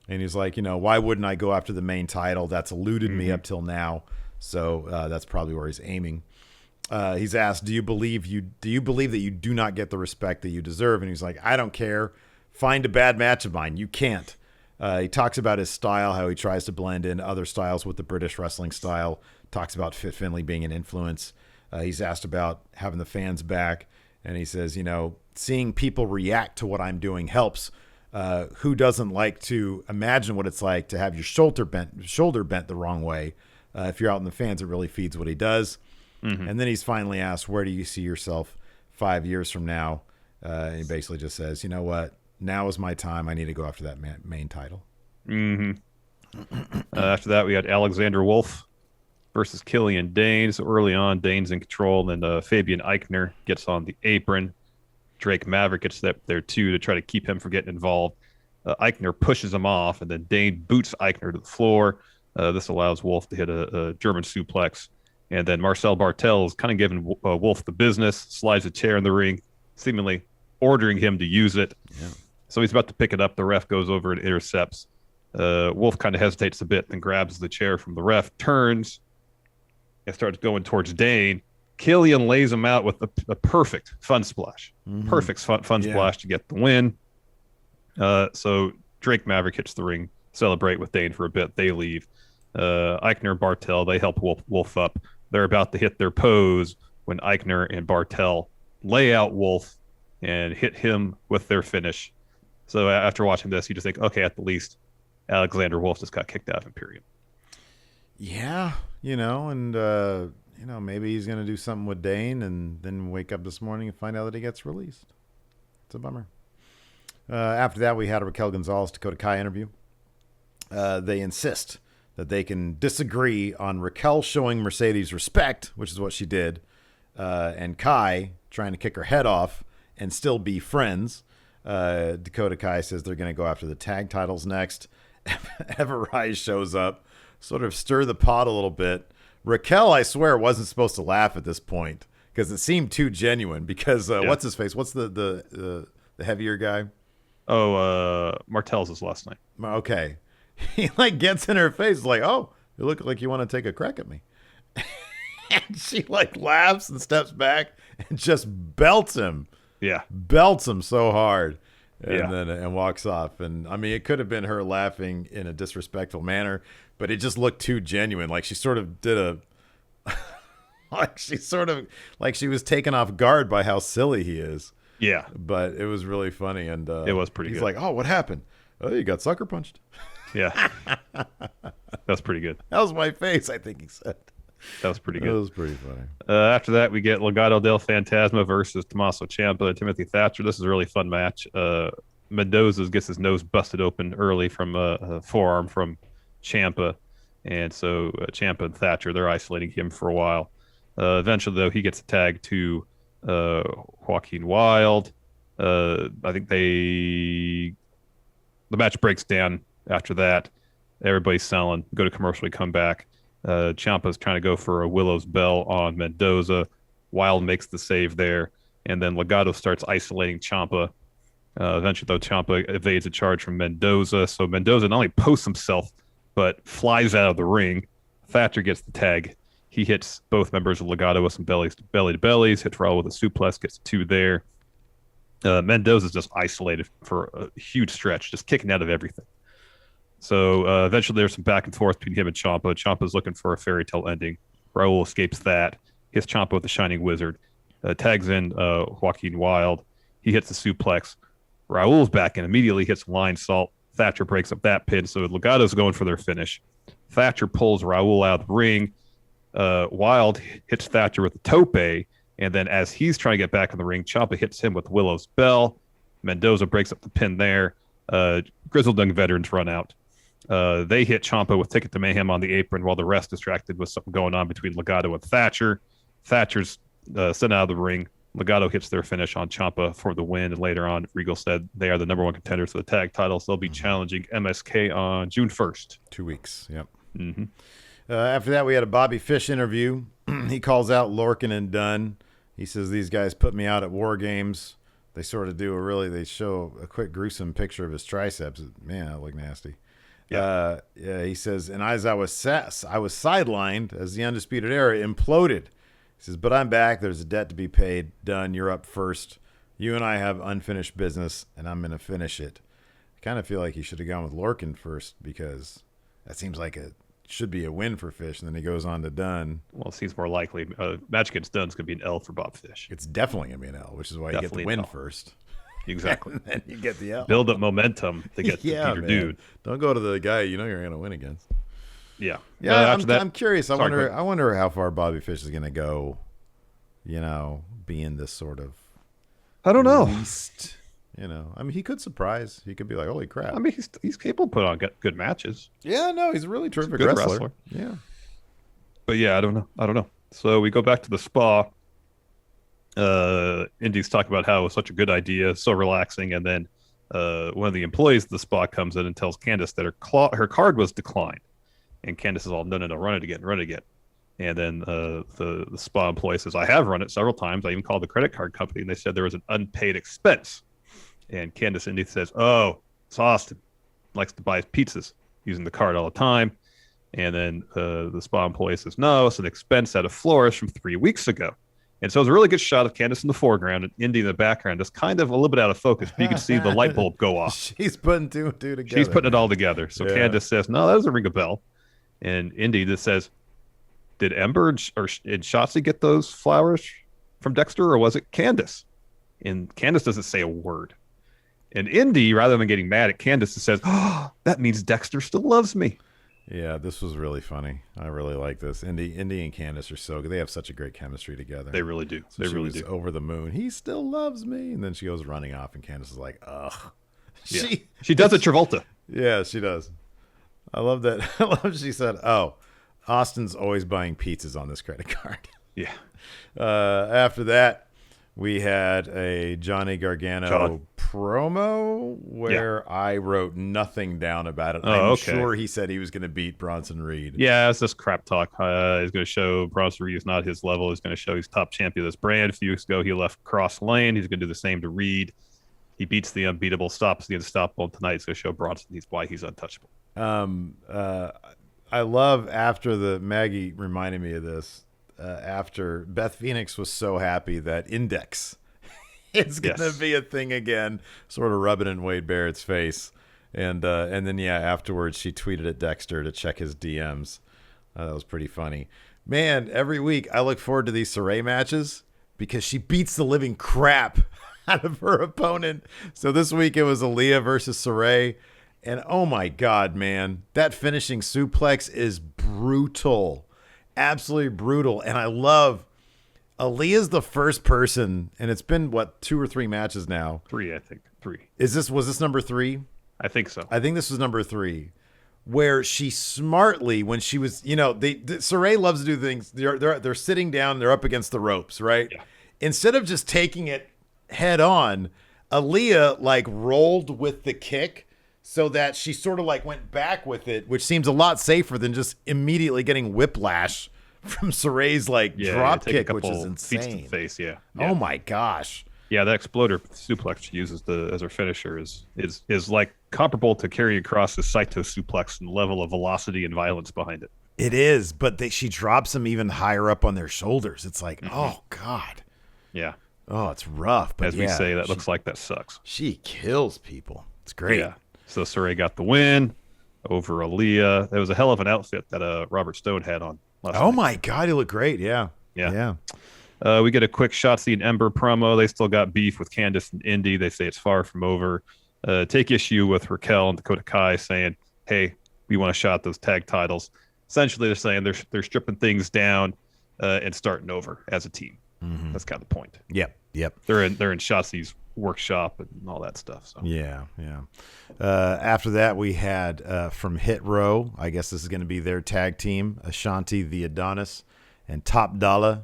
Speaker 1: and he's like, why wouldn't I go after the main title? That's eluded me up till now. So that's probably where he's aiming. He's asked, do you believe that you do not get the respect that you deserve? And he's like, I don't care. Find a bad match of mine. You can't. He talks about his style, how he tries to blend in other styles with the British wrestling style. Talks about Fit Finlay being an influence. He's asked about having the fans back. And he says, seeing people react to what I'm doing helps. Who doesn't like to imagine what it's like to have your shoulder bent the wrong way? If you're out in the fans, it really feeds what he does. Mm-hmm. And then he's finally asked, where do you see yourself 5 years from now? He basically just says, you know what? Now is my time. I need to go after that main title.
Speaker 2: Mm-hmm. After that, we had Alexander Wolfe versus Killian Dain. So early on, Dain's in control. Then Fabian Eichner gets on the apron. Drake Maverick gets there too to try to keep him from getting involved. Eichner pushes him off, and then Dain boots Eichner to the floor. This allows Wolfe to hit a German suplex. And then Marcel Bartel is kind of giving Wolfe the business, slides a chair in the ring, seemingly ordering him to use it. Yeah. So he's about to pick it up. The ref goes over and intercepts. Wolfe kind of hesitates a bit, then grabs the chair from the ref, turns, and starts going towards Dain. Killian lays him out with a perfect fun splash. Mm-hmm. Perfect fun splash to get the win. So Drake Maverick hits the ring, celebrate with Dain for a bit. They leave. Eichner and Bartel, they help Wolfe up. They're about to hit their pose when Eichner and Bartel lay out Wolfe and hit him with their finish. So after watching this, you just think, okay, at the least, Alexander Wolfe just got kicked out of Imperium.
Speaker 1: Yeah, and maybe he's going to do something with Dain and then wake up this morning and find out that he gets released. It's a bummer. After that, we had a Raquel Gonzalez-Dakota Kai interview. They insist that they can disagree on Raquel showing Mercedes respect, which is what she did, and Kai trying to kick her head off and still be friends. Dakota Kai says they're going to go after the tag titles next. Eva Rise shows up, sort of stir the pot a little bit. Raquel, I swear, wasn't supposed to laugh at this point because it seemed too genuine. Because what's his face? What's the heavier guy?
Speaker 2: Oh, Martel's his last name.
Speaker 1: Okay, he gets in her face like, "Oh, you look like you want to take a crack at me," and she laughs and steps back and just belts him.
Speaker 2: Yeah,
Speaker 1: belts him so hard, and then walks off. And I mean, it could have been her laughing in a disrespectful manner, but it just looked too genuine. Like she sort of did she was taken off guard by how silly he is.
Speaker 2: Yeah,
Speaker 1: but it was really funny, and
Speaker 2: it was pretty. He's
Speaker 1: good. Like, "Oh, what happened? Oh, you got sucker punched."
Speaker 2: Yeah, that's pretty good.
Speaker 1: That was my face, I think he said.
Speaker 2: That was pretty good.
Speaker 1: That was pretty funny.
Speaker 2: After that, we get Legado del Fantasma versus Tommaso Ciampa and Timothy Thatcher. This is a really fun match. Mendoza gets his nose busted open early from a forearm from Ciampa, and so Ciampa and Thatcher, they're isolating him for a while. Eventually, though, he gets a tag to Joaquin Wilde. I think the match breaks down after that. Everybody's selling. Go to commercial, we come back. Ciampa's trying to go for a Willow's Bell on Mendoza. Wilde makes the save there, and then Legado starts isolating Ciampa. Eventually, though, Ciampa evades a charge from Mendoza, so Mendoza not only posts himself, but flies out of the ring. Thatcher gets the tag. He hits both members of Legado with some belly-to-bellies, hits Raul with a suplex, gets 2 there. Mendoza's just isolated for a huge stretch, just kicking out of everything. So eventually there's some back and forth between him and Ciampa. Ciampa's looking for a fairy tale ending. Raul escapes that, hits Ciampa with the Shining Wizard, tags in Joaquin Wilde. He hits the suplex. Raul's back and immediately hits line salt. Thatcher breaks up that pin, so Legado's going for their finish. Thatcher pulls Raul out of the ring. Wilde hits Thatcher with the tope, and then as he's trying to get back in the ring, Ciampa hits him with Willow's Bell. Mendoza breaks up the pin there. Grizzled Young Veterans run out. They hit Ciampa with Ticket to Mayhem on the apron while the rest distracted with something going on between Legado and Thatcher. Thatcher's sent out of the ring. Legado hits their finish on Ciampa for the win. And later on, Regal said they are the number one contenders for the tag titles. They'll be challenging MSK on June 1st.
Speaker 1: 2 weeks. Yep.
Speaker 2: Mm-hmm.
Speaker 1: After that, we had a Bobby Fish interview. He calls out Lorcan and Dunn. He says, these guys put me out at War Games. They sort of do they show a quick gruesome picture of his triceps. Man, that looked nasty. Yeah. He says, and as I was sidelined as the Undisputed Era imploded. He says, but I'm back. There's a debt to be paid. Dunn, you're up first. You and I have unfinished business, and I'm going to finish it. I kind of feel like he should have gone with Lorcan first because that seems like it should be a win for Fish, and then he goes on to Dunn.
Speaker 2: Well, it seems more likely. Match against Dunn's going to be an L for Bob Fish.
Speaker 1: It's definitely going to be an L, which is why you get the win first.
Speaker 2: Exactly.
Speaker 1: And then you get the L.
Speaker 2: Build up momentum to get to Peter Dude.
Speaker 1: Don't go to the guy you know you're going to win against.
Speaker 2: Yeah.
Speaker 1: Yeah, I'm curious. I wonder how far Bobby Fish is going to go, being this sort of
Speaker 2: I don't know.
Speaker 1: Least, I mean, he could surprise. He could be like, holy crap.
Speaker 2: I mean, he's capable of putting on good matches.
Speaker 1: Yeah, no, he's a really terrific
Speaker 2: good
Speaker 1: wrestler. Yeah.
Speaker 2: But yeah, I don't know. So we go back to the spa. Indy's talking about how it was such a good idea, so relaxing, and then one of the employees of the spa comes in and tells Candice that her card was declined. And Candice is all, no, run it again. And then the spa employee says, I have run it several times. I even called the credit card company, and they said there was an unpaid expense. And Candice Indy says, oh, it's Austin. Likes to buy his pizzas using the card all the time. And then the spa employee says, no, it's an expense at a florist from 3 weeks ago. And so it's a really good shot of Candice in the foreground and Indy in the background. It's kind of a little bit out of focus, but you can see the light bulb go off.
Speaker 1: She's putting two and two together.
Speaker 2: She's putting it all together. So Candice says, no, that doesn't ring a bell. And Indy just says, did Ember and Shotzi get those flowers from Dexter, or was it Candice? And Candice doesn't say a word. And Indy, rather than getting mad at Candice, says, oh, that means Dexter still loves me.
Speaker 1: Yeah, this was really funny. I really like this. Indy and Candice are so good. They have such a great chemistry together.
Speaker 2: They really do.
Speaker 1: So she was over the moon. He still loves me. And then she goes running off, and Candice is like, ugh.
Speaker 2: Yeah. She does it Travolta.
Speaker 1: Yeah, she does. I love that. I love she said, oh, Austin's always buying pizzas on this credit card.
Speaker 2: Yeah.
Speaker 1: After that, we had a Johnny Gargano promo where I wrote nothing down about it. I'm sure he said he was going to beat Bronson Reed.
Speaker 2: Yeah, it's just crap talk. He's going to show Bronson Reed is not his level. He's going to show he's top champion of this brand. A few weeks ago, he left Cross Lane. He's going to do the same to Reed. He beats the unbeatable, stops the unstoppable. Tonight, he's going to show Bronson why he's untouchable.
Speaker 1: I love after Maggie reminded me of this. After Beth Phoenix was so happy that Index is going to be a thing again, sort of rubbing in Wade Barrett's face. And then, afterwards she tweeted at Dexter to check his DMs. That was pretty funny. Man, every week I look forward to these Sarray matches because she beats the living crap out of her opponent. So this week it was Aliyah versus Sarray. And oh my God, man, that finishing suplex is brutal. Absolutely brutal. And I love Aliyah's the first person, and it's been 2 or 3 matches now.
Speaker 2: 3, I think. 3.
Speaker 1: Was this number 3?
Speaker 2: I think so.
Speaker 1: I think this was number 3, where she smartly, when she was, Sarray loves to do things. They're sitting down, they're up against the ropes, right? Yeah. Instead of just taking it head on, Aliyah rolled with the kick. So that she sort of went back with it, which seems a lot safer than just immediately getting whiplash from Sarray's drop kick, which is insane.
Speaker 2: Feet to the face, yeah.
Speaker 1: Oh my gosh.
Speaker 2: Yeah, that exploder suplex she uses as her finisher is comparable to carrying across the Saito suplex and level of velocity and violence behind it.
Speaker 1: It is, but she drops them even higher up on their shoulders. It's oh God.
Speaker 2: Yeah.
Speaker 1: Oh, it's rough. But
Speaker 2: as we say, that looks like that sucks.
Speaker 1: She kills people. It's great.
Speaker 2: Yeah. So Sarray got the win over Aliyah. That was a hell of an outfit that Robert Stone had on last night.
Speaker 1: My God, he looked great. Yeah.
Speaker 2: We get a quick Shotzi and Ember promo. They still got beef with Candice and Indy. They say it's far from over. Take issue with Raquel and Dakota Kai saying, hey, we want a shot at those tag titles. Essentially, they're saying they're stripping things down and starting over as a team. Mm-hmm. That's kind of the point.
Speaker 1: Yep.
Speaker 2: They're in Shotzi's workshop and all that stuff. So
Speaker 1: yeah. After that, we had from Hit Row, I guess this is going to be their tag team, Ashanti the Adonis and Top Dollar,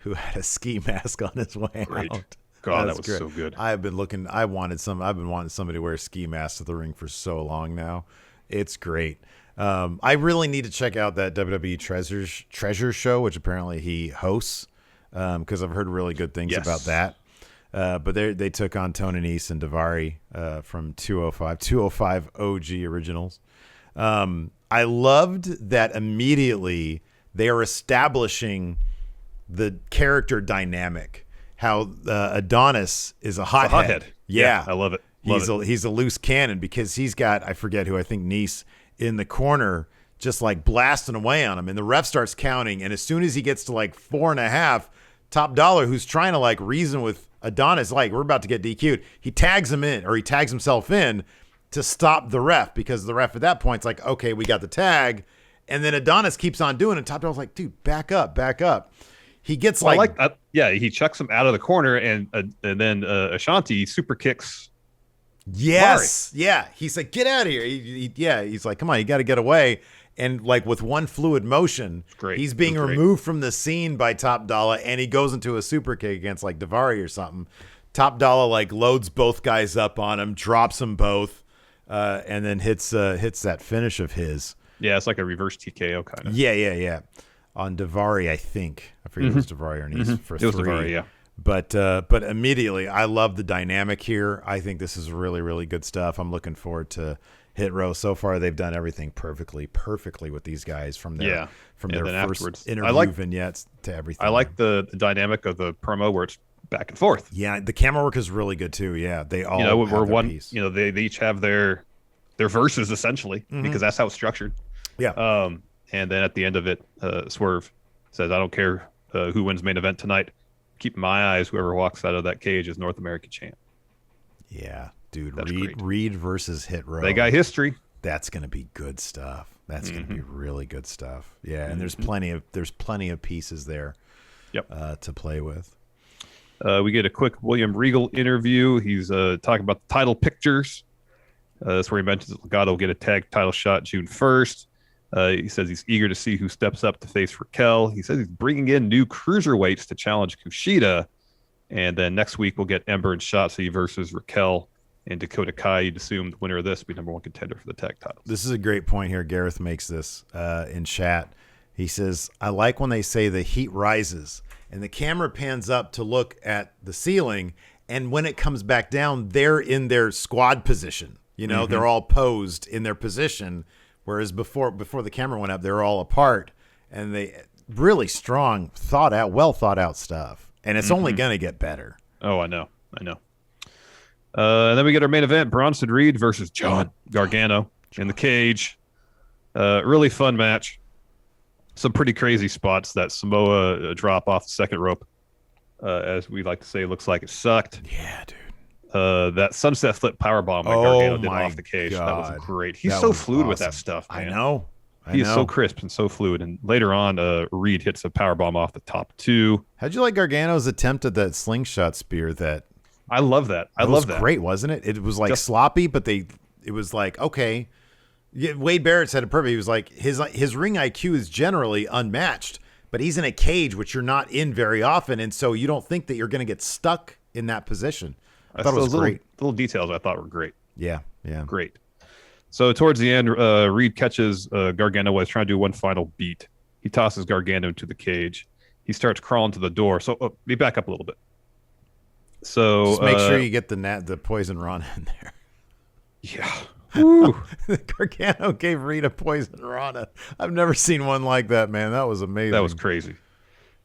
Speaker 1: who had a ski mask on his way
Speaker 2: Great.
Speaker 1: out.
Speaker 2: God, that was so good.
Speaker 1: I've been wanting somebody to wear a ski mask to the ring for so long now. It's great. I really need to check out that WWE Treasure show, which apparently he hosts, because I've heard really good things about that. But they took on Tony Nese and Daivari from 205 OG originals. I loved that immediately they are establishing the character dynamic. How Adonis is a hothead.
Speaker 2: Yeah, I love it.
Speaker 1: He's a loose cannon because he's got, I forget who, I think Nese in the corner just like blasting away on him. And the ref starts counting. And as soon as he gets to like 4.5, Top Dollar, who's trying to like reason with Adonis, like, we're about to get DQ'd, he tags himself in to stop the ref, because the ref at that point is like, okay, we got the tag. And then Adonis keeps on doing it. And Top Dollar's like, dude, back up. He gets
Speaker 2: he chucks him out of the corner, and then Ashanti super kicks.
Speaker 1: Yes, Daivari. Yeah. He's like, get out of here. He's like, come on, you got to get away. And like with one fluid motion, he's being removed from the scene by Top Dollar, and he goes into a super kick against like Daivari or something. Top Dollar like loads both guys up on him, drops them both, and then hits that finish of his.
Speaker 2: Yeah, it's like a reverse TKO kind of.
Speaker 1: Yeah. On Daivari, I think. I forget if it was Daivari or Nese for 3.
Speaker 2: It was Daivari, yeah.
Speaker 1: But immediately, I love the dynamic here. I think this is really, really good stuff. I'm looking forward to Hit Row. So far, they've done everything perfectly with these guys from their first interview vignettes to everything.
Speaker 2: I like the dynamic of the promo where it's back and forth.
Speaker 1: Yeah, the camera work is really good too. Yeah, they all have their piece.
Speaker 2: They each have their verses essentially, because that's how it's structured.
Speaker 1: Yeah.
Speaker 2: And then at the end of it, Swerve says, "I don't care who wins main event tonight. Keep my eyes. Whoever walks out of that cage is North American champ."
Speaker 1: Yeah, dude. Reed versus Hit Row.
Speaker 2: They got history.
Speaker 1: That's going to be good stuff. That's going to be really good stuff. Yeah, and there's plenty of pieces there.
Speaker 2: Yep.
Speaker 1: To play with.
Speaker 2: We get a quick William Regal interview. He's talking about the title pictures. That's where he mentions Legado will get a tag title shot June 1st. He says he's eager to see who steps up to face Raquel. He says he's bringing in new cruiserweights to challenge Kushida. And then next week we'll get Ember and Shotzi versus Raquel and Dakota Kai. You'd assume the winner of this will be number 1 contender for the tag titles.
Speaker 1: This is a great point here. Gareth makes this in chat. He says, I like when they say the heat rises and the camera pans up to look at the ceiling. And when it comes back down, they're in their squad position. They're all posed in their position. Whereas before the camera went up, they were all apart, and they really strong, well thought out stuff. And it's only going to get better.
Speaker 2: Oh, I know. And then we get our main event, Bronson Reed versus John Gargano in the cage. Really fun match. Some pretty crazy spots. That Samoa drop off the second rope, as we like to say, looks like it sucked.
Speaker 1: Yeah, dude.
Speaker 2: That sunset flip powerbomb that Gargano did off the cage. God. That was great. He's so fluid with that stuff, man.
Speaker 1: I know.
Speaker 2: He's so crisp and so fluid. And later on, Reed hits a powerbomb off the top 2.
Speaker 1: How'd you like Gargano's attempt at that slingshot spear?
Speaker 2: I love that. I love that. It was
Speaker 1: great, wasn't it? It was like sloppy, but it was like, okay. Wade Barrett said it perfect. He was like, his ring IQ is generally unmatched, but he's in a cage, which you're not in very often. And so you don't think that you're going to get stuck in that position. I thought it was great.
Speaker 2: Little details I thought were great.
Speaker 1: Yeah.
Speaker 2: Great. So towards the end, Reed catches Gargano while he's trying to do one final beat. He tosses Gargano into the cage. He starts crawling to the door. So we back up a little bit. So
Speaker 1: just make sure you get the poison Rana in there.
Speaker 2: Yeah.
Speaker 1: Gargano gave Reed a poison Rana. I've never seen one like that, man. That was amazing.
Speaker 2: That was crazy.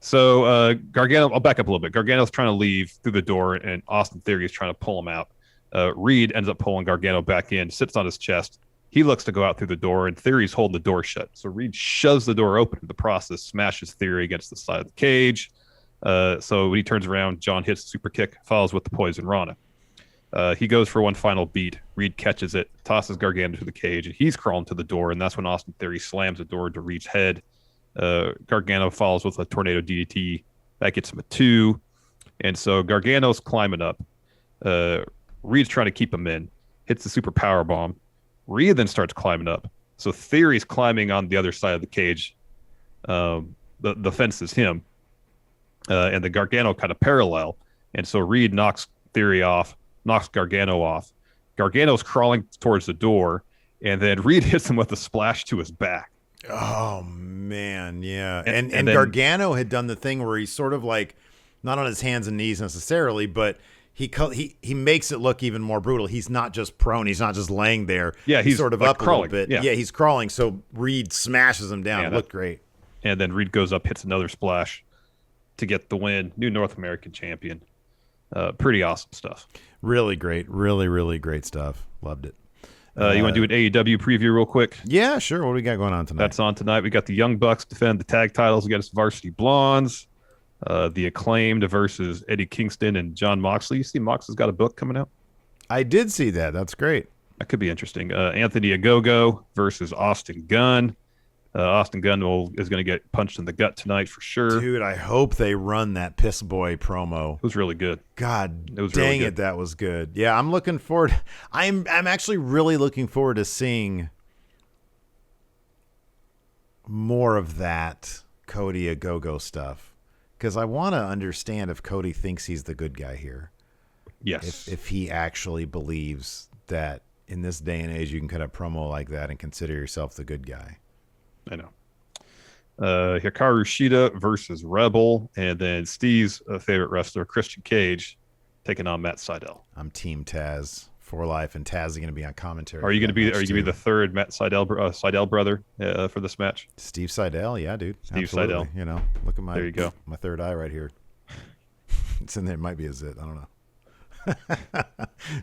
Speaker 2: So Gargano, I'll back up a little bit. Gargano's trying to leave through the door, and Austin Theory is trying to pull him out. Reed ends up pulling Gargano back in, sits on his chest. He looks to go out through the door, and Theory's holding the door shut. So Reed shoves the door open in the process, smashes Theory against the side of the cage. So when he turns around, John hits the super kick, follows with the poison Rana. He goes for one final beat. Reed catches it, tosses Gargano to the cage, and he's crawling to the door, and that's when Austin Theory slams the door to Reed's head. Gargano follows with a tornado DDT. That gets him a 2. And so Gargano's climbing up. Reed's trying to keep him in. Hits the super power bomb. Reed then starts climbing up. So Theory's climbing on the other side of the cage. The fence is him. and the Gargano kind of parallel. And so Reed knocks Gargano off. Gargano's crawling towards the door, and then Reed hits him with a splash to his back.
Speaker 1: Oh man, yeah. And
Speaker 2: then,
Speaker 1: Gargano had done the thing where he's sort of like not on his hands and knees necessarily, but he makes it look even more brutal. He's not just prone. He's not just laying there.
Speaker 2: Yeah, he's
Speaker 1: sort of
Speaker 2: like
Speaker 1: up
Speaker 2: crawling.
Speaker 1: a little bit.
Speaker 2: Yeah.
Speaker 1: He's crawling. So Reed smashes him down. It looked great.
Speaker 2: And then Reed goes up, hits another splash to get the win. New North American champion. Pretty awesome stuff.
Speaker 1: Really great. Really, really great stuff. Loved it.
Speaker 2: You want to do an AEW preview real quick?
Speaker 1: Yeah, sure. What do we got going on tonight?
Speaker 2: That's on tonight. We got the Young Bucks defend the tag titles against Varsity Blondes. The Acclaimed versus Eddie Kingston and John Moxley. You see Moxley's got a book coming out?
Speaker 1: I did see that. That's great.
Speaker 2: That could be interesting. Anthony Ogogo versus Austin Gunn. Austin Gunn is going to get punched in the gut tonight for sure.
Speaker 1: Dude, I hope they run that Piss Boy promo.
Speaker 2: It was really good.
Speaker 1: God,
Speaker 2: it was
Speaker 1: dang
Speaker 2: really good.
Speaker 1: It, that was good. Yeah, I'm looking forward. I'm actually really looking forward to seeing more of that Cody Ogogo stuff, because I want to understand if Cody thinks he's the good guy here.
Speaker 2: Yes.
Speaker 1: If he actually believes that in this day and age you can cut a promo like that and consider yourself the good guy.
Speaker 2: I know. Hikaru Shida versus Rebel, and then Steve's favorite wrestler, Christian Cage, taking on Matt Sydal.
Speaker 1: I'm Team Taz for life, and Taz is going to be on commentary.
Speaker 2: Are you going to be the third Matt Sydal brother for this match?
Speaker 1: Steve Sydal, yeah, dude.
Speaker 2: Steve
Speaker 1: Absolutely.
Speaker 2: Sydal.
Speaker 1: You know, look at
Speaker 2: there you go.
Speaker 1: My third eye right here. It's in there. It might be a zit. I don't know.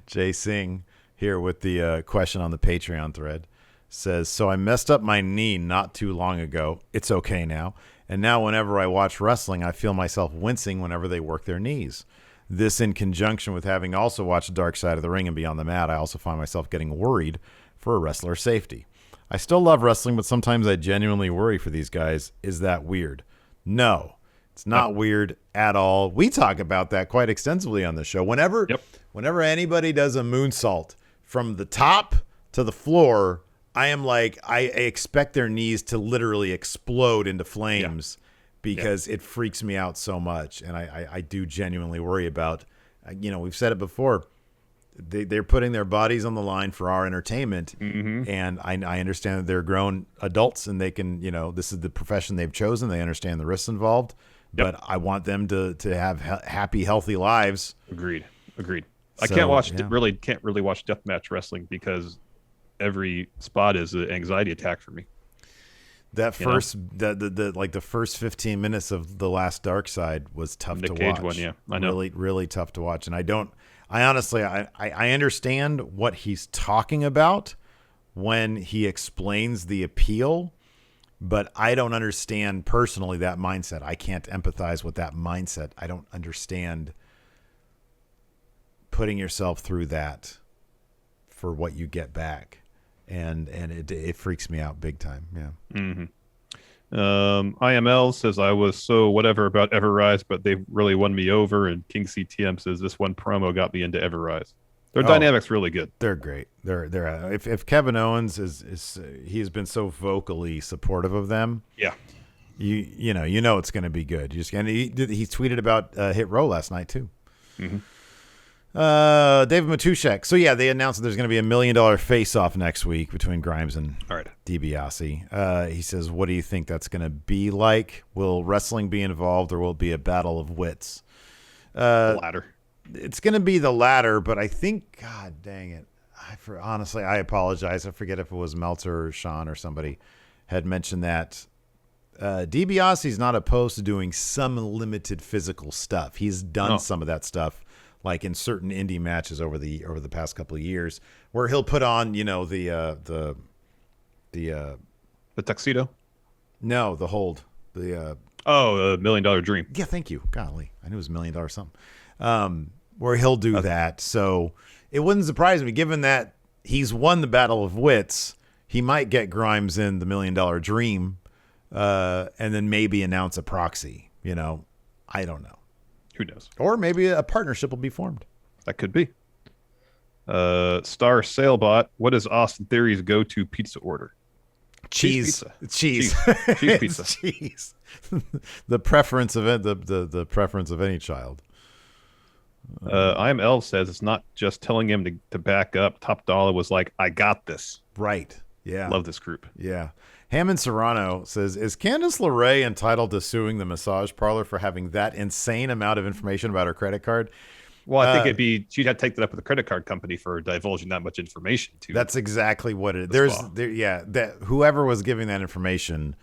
Speaker 1: Jay Singh here with the question on the Patreon thread. Says, so I messed up my knee not too long ago. It's okay now. And now whenever I watch wrestling, I feel myself wincing whenever they work their knees. This in conjunction with having also watched Dark Side of the Ring and Beyond the Mat, I also find myself getting worried for a wrestler's safety. I still love wrestling, but sometimes I genuinely worry for these guys. Is that weird? No, it's not weird at all. We talk about that quite extensively on the show. Whenever anybody does a moonsault from the top to the floor, I am like, I expect their knees to literally explode into flames because it freaks me out so much. And I do genuinely worry about, we've said it before, they're putting their bodies on the line for our entertainment. Mm-hmm. And I understand that they're grown adults and they can, this is the profession they've chosen. They understand the risks involved, but I want them to have happy, healthy lives.
Speaker 2: Agreed. I can't really watch deathmatch wrestling because every spot is an anxiety attack for me.
Speaker 1: That first, the first 15 minutes of the last Dark Side was tough to watch.
Speaker 2: Nick Cage one, yeah, I know.
Speaker 1: Really, really tough to watch. And I honestly understand what he's talking about when he explains the appeal, but I don't understand personally that mindset. I can't empathize with that mindset. I don't understand putting yourself through that for what you get back. And it freaks me out big time. Yeah.
Speaker 2: Mm-hmm. IML says I was so whatever about Everrise, but they really won me over. And King CTM says this one promo got me into Everrise. Their dynamic's really good.
Speaker 1: They're great. They're if Kevin Owens is he's been so vocally supportive of them.
Speaker 2: Yeah.
Speaker 1: You know it's going to be good. He tweeted about Hit Row last night too.
Speaker 2: Mm-hmm.
Speaker 1: David Matuszek. So yeah, they announced that there's going to be $1 million face-off next week between Grimes and DiBiase. He says, "What do you think that's going to be like? Will wrestling be involved, or will it be a battle of wits?"
Speaker 2: The latter.
Speaker 1: It's going to be the latter, but I think, God dang it, honestly, I apologize. I forget if it was Meltzer or Sean or somebody had mentioned that. DiBiase's not opposed to doing some limited physical stuff. He's done some of that stuff, like in certain indie matches over the past couple of years, where he'll put on, the
Speaker 2: tuxedo.
Speaker 1: No, the hold. The
Speaker 2: $1 Million Dream.
Speaker 1: Yeah, thank you. Golly, I knew it was $1 million something. Where he'll do that. So it wouldn't surprise me, given that he's won the Battle of Wits. He might get Grimes in the $1 Million Dream, and then maybe announce a proxy. I don't know.
Speaker 2: Who knows?
Speaker 1: Or maybe a partnership will be formed.
Speaker 2: That could be. Star Sailbot, what is Austin Theory's go-to pizza order?
Speaker 1: Cheese.
Speaker 2: Cheese pizza.
Speaker 1: Cheese. The preference of it, the preference of any child.
Speaker 2: I Am Elf says it's not just telling him to back up. Top Dollar was like, I got this.
Speaker 1: Right. Yeah.
Speaker 2: Love this group.
Speaker 1: Yeah. Hammond Serrano says, is Candice LeRae entitled to suing the massage parlor for having that insane amount of information about her credit card?
Speaker 2: Well, I think she'd have to take that up with the credit card company for divulging that much information to.
Speaker 1: That's exactly what it is. That whoever was giving that information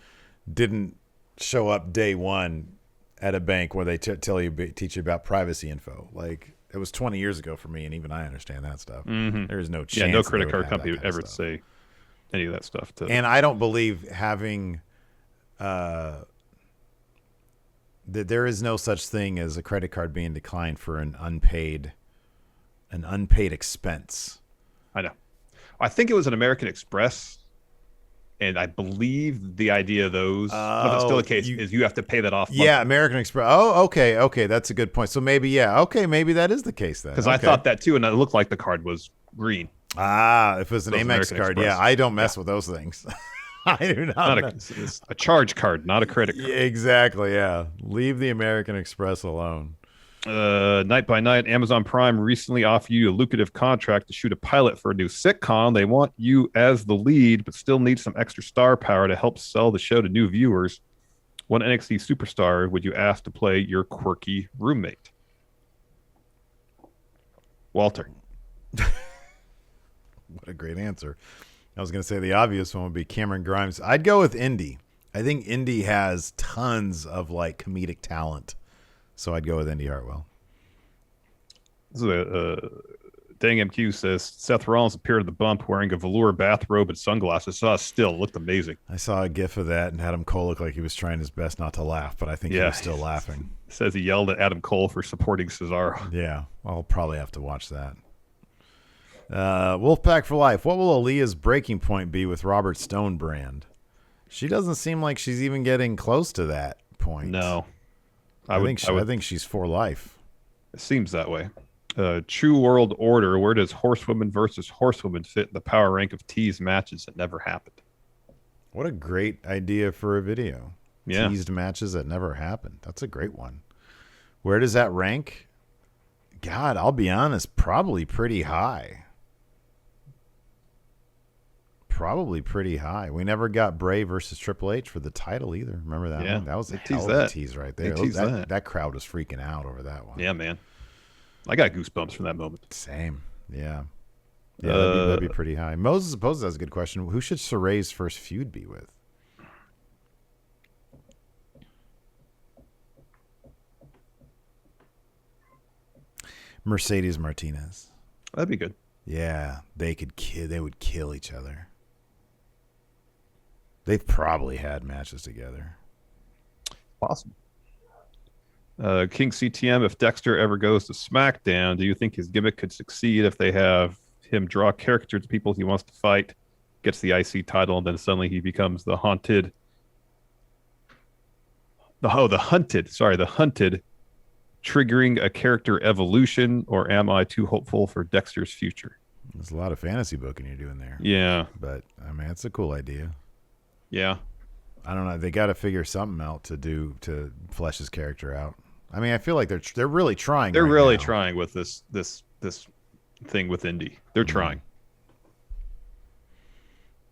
Speaker 1: didn't show up day one at a bank where they teach you about privacy info. Like, it was 20 years ago for me, and even I understand that stuff.
Speaker 2: Mm-hmm.
Speaker 1: There's no chance.
Speaker 2: Yeah, no credit card company would ever say any of that stuff.
Speaker 1: And I don't believe having that there is no such thing as a credit card being declined for an unpaid expense.
Speaker 2: I know. I think it was an American Express. And I believe the idea of those, if it's still the case, is you have to pay that off.
Speaker 1: Yeah, American Express. Oh, okay. That's a good point. So maybe, maybe that is the case then.
Speaker 2: Because I thought that too, and it looked like the card was green.
Speaker 1: If it was an Amex
Speaker 2: American
Speaker 1: card,
Speaker 2: Express.
Speaker 1: I don't mess with those things. I do not.
Speaker 2: It's a charge card, not a credit card.
Speaker 1: Exactly, yeah. Leave the American Express alone.
Speaker 2: Night by Night, Amazon Prime recently offered you a lucrative contract to shoot a pilot for a new sitcom. They want you as the lead, but still need some extra star power to help sell the show to new viewers. What NXT superstar would you ask to play your quirky roommate? Walter.
Speaker 1: What a great answer. I was going to say the obvious one would be Cameron Grimes. I'd go with Indy. I think Indy has tons of like comedic talent. So I'd go with Indy Hartwell.
Speaker 2: Dang MQ says Seth Rollins appeared at the bump wearing a velour bathrobe and sunglasses. Saw still looked amazing.
Speaker 1: I saw a gif of that and Adam Cole looked like he was trying his best not to laugh, but I think he was still laughing.
Speaker 2: Says he yelled at Adam Cole for supporting Cesaro.
Speaker 1: Yeah, I'll probably have to watch that. Wolfpack for life. What will Aliyah's breaking point be with Robert Stone brand? She doesn't seem like she's even getting close to that point.
Speaker 2: No.
Speaker 1: I think she's for life.
Speaker 2: It seems that way. True World Order. Where does Horsewoman versus Horsewoman fit in the power rank of teased matches that never happened?
Speaker 1: What a great idea for a video.
Speaker 2: Yeah.
Speaker 1: Teased matches that never happened. That's a great one. Where does that rank? God, I'll be honest, probably pretty high. Probably pretty high. We never got Bray versus Triple H for the title either. Remember that one? That was a hell of a tease right there. That crowd was freaking out over that one.
Speaker 2: Yeah, man. I got goosebumps from that moment.
Speaker 1: Same. Yeah. Yeah, that'd be pretty high. Moses supposes that's a good question. Who should Sarray's first feud be with? Mercedes Martinez.
Speaker 2: That'd be good.
Speaker 1: Yeah, they would kill each other. They've probably had matches together.
Speaker 2: Possible. King CTM, if Dexter ever goes to SmackDown, do you think his gimmick could succeed if they have him draw characters to people he wants to fight, gets the IC title, and then suddenly he becomes the hunted, triggering a character evolution, or am I too hopeful for Dexter's future?
Speaker 1: There's a lot of fantasy booking you're doing there.
Speaker 2: Yeah.
Speaker 1: But, I mean, it's a cool idea.
Speaker 2: Yeah.
Speaker 1: I don't know. They got to figure something out to flesh his character out. I mean, I feel like they're really trying.
Speaker 2: They're really trying with this thing with Indy. They're trying.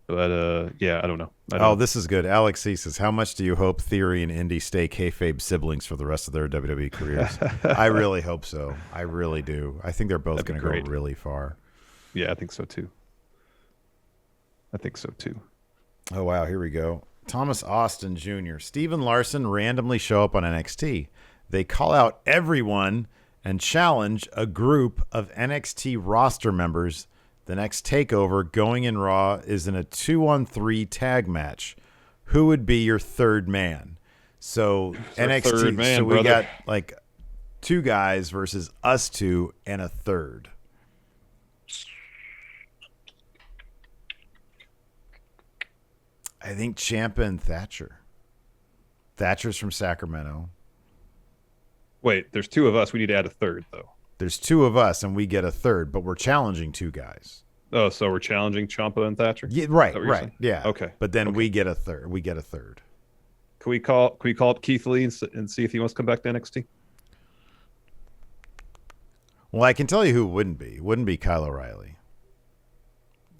Speaker 2: But yeah, I don't know.
Speaker 1: This is good. Alex C says, "How much do you hope Theory and Indy stay kayfabe siblings for the rest of their WWE careers?" I really hope so. I really do. I think they're both going to go really far.
Speaker 2: Yeah, I think so too.
Speaker 1: Oh wow, here we go. Thomas Austin Jr. Steven Larson randomly show up on NXT. They call out everyone and challenge a group of NXT roster members. The next takeover going in Raw is in a 2-on-3 tag match. Who would be your third man? So NXT, we got like two guys versus us two and a third. I think Ciampa and Thatcher. Thatcher's from Sacramento.
Speaker 2: Wait, there's two of us. We need to add a third, though.
Speaker 1: There's two of us, and we get a third, but we're challenging two guys.
Speaker 2: Oh, so we're challenging Ciampa and Thatcher?
Speaker 1: Yeah,
Speaker 2: Is
Speaker 1: right,
Speaker 2: that what you're
Speaker 1: right.
Speaker 2: saying?
Speaker 1: Yeah.
Speaker 2: Okay.
Speaker 1: But then
Speaker 2: Okay.
Speaker 1: we get a third. We get a third.
Speaker 2: Can we call up Keith Lee and see if he wants to come back to NXT?
Speaker 1: Well, I can tell you who it wouldn't be. It wouldn't be Kyle O'Reilly.